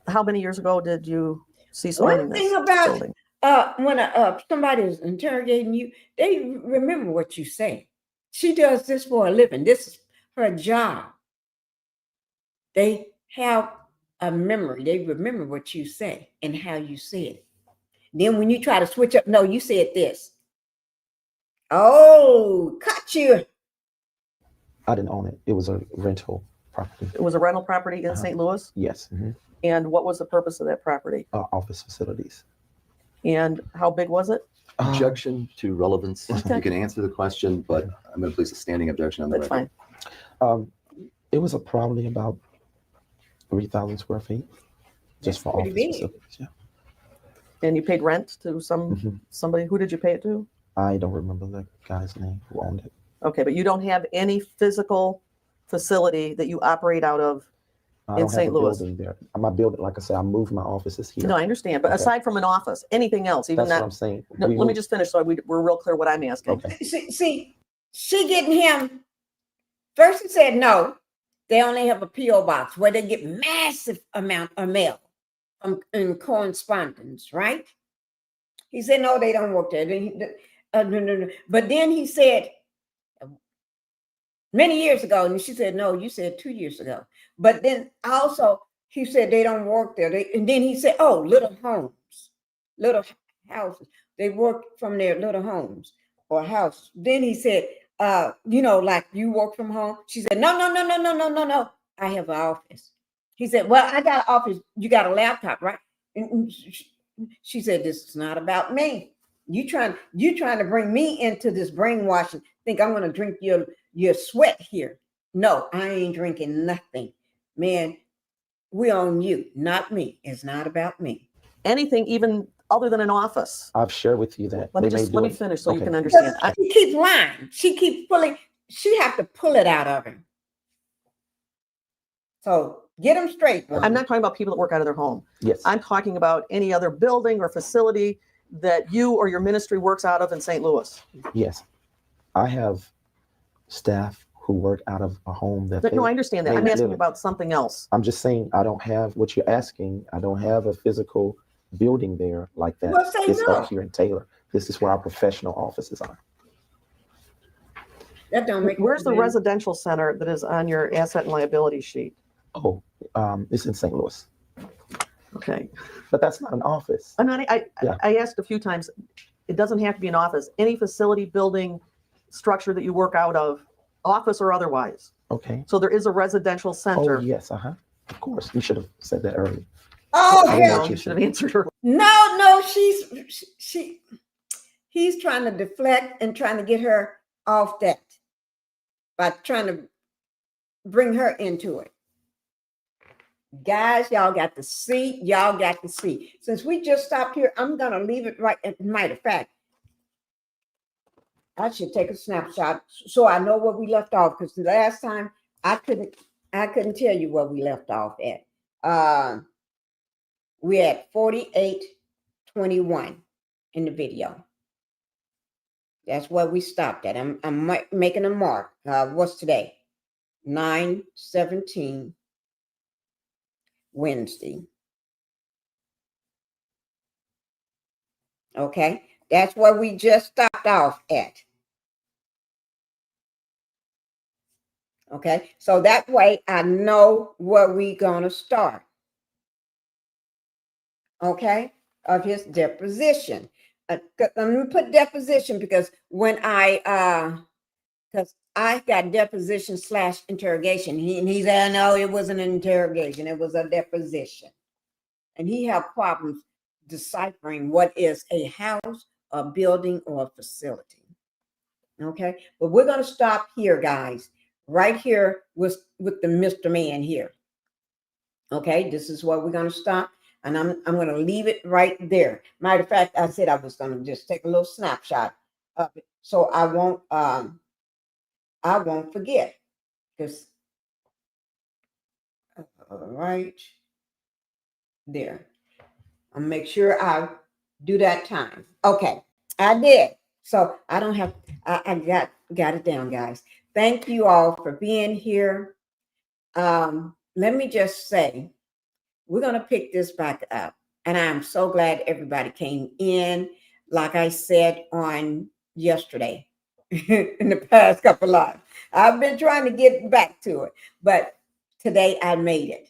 How many years ago did you cease owning One this thing about building? when somebody is interrogating you, they remember what you say. She does this for a living. This is her job. They have a memory. They remember what you say and how you say it. Then when you try to switch up, no, you said this. Oh, cut you. I didn't own it. It was a rental property. It was a rental property in St. Louis? Yes. Mm-hmm. And what was the purpose of that property? Office facilities. And how big was it? Objection to relevance. Okay. You can answer the question, but I'm going to place a standing objection on the That's record. fine. It was probably about 3,000 square feet, just for pretty office big. facilities. Yeah. And you paid rent to somebody? Who did you pay it to? I don't remember the guy's name who owned it. Okay, but you don't have any physical facility that you operate out of I in don't have St. a Louis? building there. My building, like I said, I moved my offices here. No, I understand. But Okay. aside from an office, anything else, even That's what that. I'm saying. No, We let me moved- just finish so we're real clear what I'm asking. Okay. See, she getting him. First, he said no. They only have a P.O. box where they get massive amount of mail in correspondence, right? He said no, they don't work there. No. But then he said many years ago, and she said no. You said 2 years ago. But then also he said they don't work there. And then he said, oh, little homes, little houses. They work from their little homes or houses. Then he said, like you work from home. She said, no. I have an office. He said, well, I got an office. You got a laptop, right? And she said, this is not about me. You trying to bring me into this brainwashing. Think I'm going to drink your sweat here. No, I ain't drinking nothing. Man, We on you, not me. It's not about me. Anything even other than an office. I've shared with you that Let me they may just do let me it. finish so you Okay. can understand. She keeps lying. She keeps pulling. She have to pull it out of him. So get them straight. I'm not talking about people that work out of their home. Yes. I'm talking about any other building or facility that you or your ministry works out of in St. Louis. Yes. I have staff who work out of a home that No, I understand that. they I'm asking live in. about something else. I'm just saying I don't have what you're asking. I don't have a physical building there like that. Well, say It's no. up here in Taylor. This is where our professional offices are. That don't make Where's the sense. residential center that is on your asset and liability sheet? Oh, it's in St. Louis, Okay. but that's not an office. I'm not, Yeah. I asked a few times, it doesn't have to be an office, any facility, building, structure that you work out of, office or otherwise. Okay. So there is a residential center. Oh, yes. Of course. You should have said that earlier. Oh, I didn't know hell. what You should have answered her. No, he's trying to deflect and trying to get her off that by trying to bring her into it. Guys, y'all got to see. Y'all got to see. Since we just stopped here, I'm going to leave it right. As a matter of fact, I should take a snapshot so I know where we left off, because the last time I couldn't tell you where we left off at. We're at 48:21 in the video. That's where we stopped at. I'm making a mark. What's today? 9/17, Wednesday. Okay, that's where we just stopped off at. Okay, so that way I know where we're gonna start. Okay, of his deposition. Let me put deposition because when because I got deposition / interrogation. He said, no, it wasn't an interrogation, it was a deposition. And he had problems deciphering what is a house, a building, or a facility. Okay, but we're gonna stop here, guys. Right here with the Mr. Man here. Okay, this is where we're gonna stop. And I'm gonna leave it right there. Matter of fact, I said I was gonna just take a little snapshot of it, so I won't forget. Because right there, I'll make sure I do that time. Okay, I did. So I don't have. I got it down, guys. Thank you all for being here. Let me just say, we're going to pick this back up. And I'm so glad everybody came in. Like I said on yesterday, in the past couple of lives, I've been trying to get back to it. But today I made it.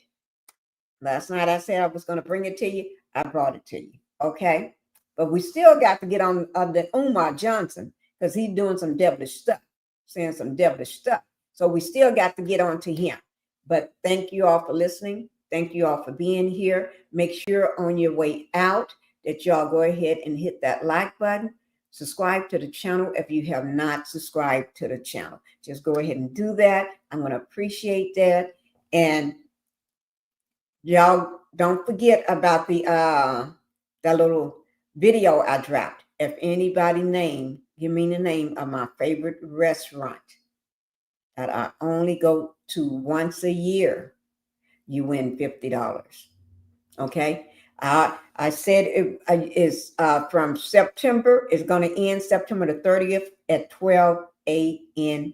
Last night I said I was going to bring it to you. I brought it to you. Okay? But we still got to get on the Umar Johnson, because he's doing some devilish stuff, saying some devilish stuff. So we still got to get on to him. But thank you all for listening. Thank you all for being here. Make sure on your way out that y'all go ahead and hit that like button. Subscribe to the channel if you have not subscribed to the channel. Just go ahead and do that. I'm going to appreciate that. And y'all don't forget about that little video I dropped. If anybody give me the name of my favorite restaurant that I only go to once a year, you win $50. Okay. I said it is from September. It's going to end September the 30th at 12 a.m.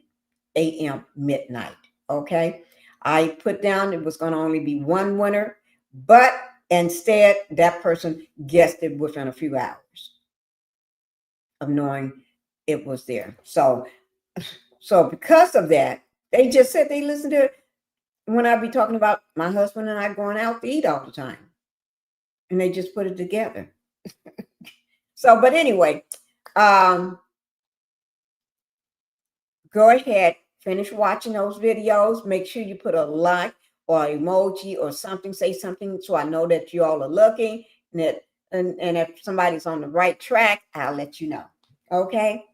midnight. Okay. I put down it was going to only be one winner, but instead that person guessed it within a few hours of knowing it was there. So because of that, they just said they listened to it when I be talking about my husband and I going out to eat all the time. And they just put it together. So, but anyway, go ahead, finish watching those videos. Make sure you put a like or emoji or something, say something so I know that you all are looking. And if somebody's on the right track, I'll let you know. Okay?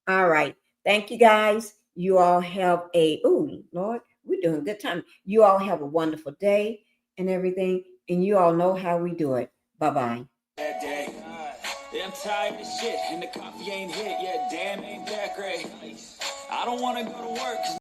All right. Thank you, guys. You all have Lord, we're doing good time. You all have a wonderful day. and everything. And you all know how we do it. Bye-bye. Yeah, I'm tired of shit, and the coffee ain't hit yet. Damn, ain't that great. I don't wanna go to work.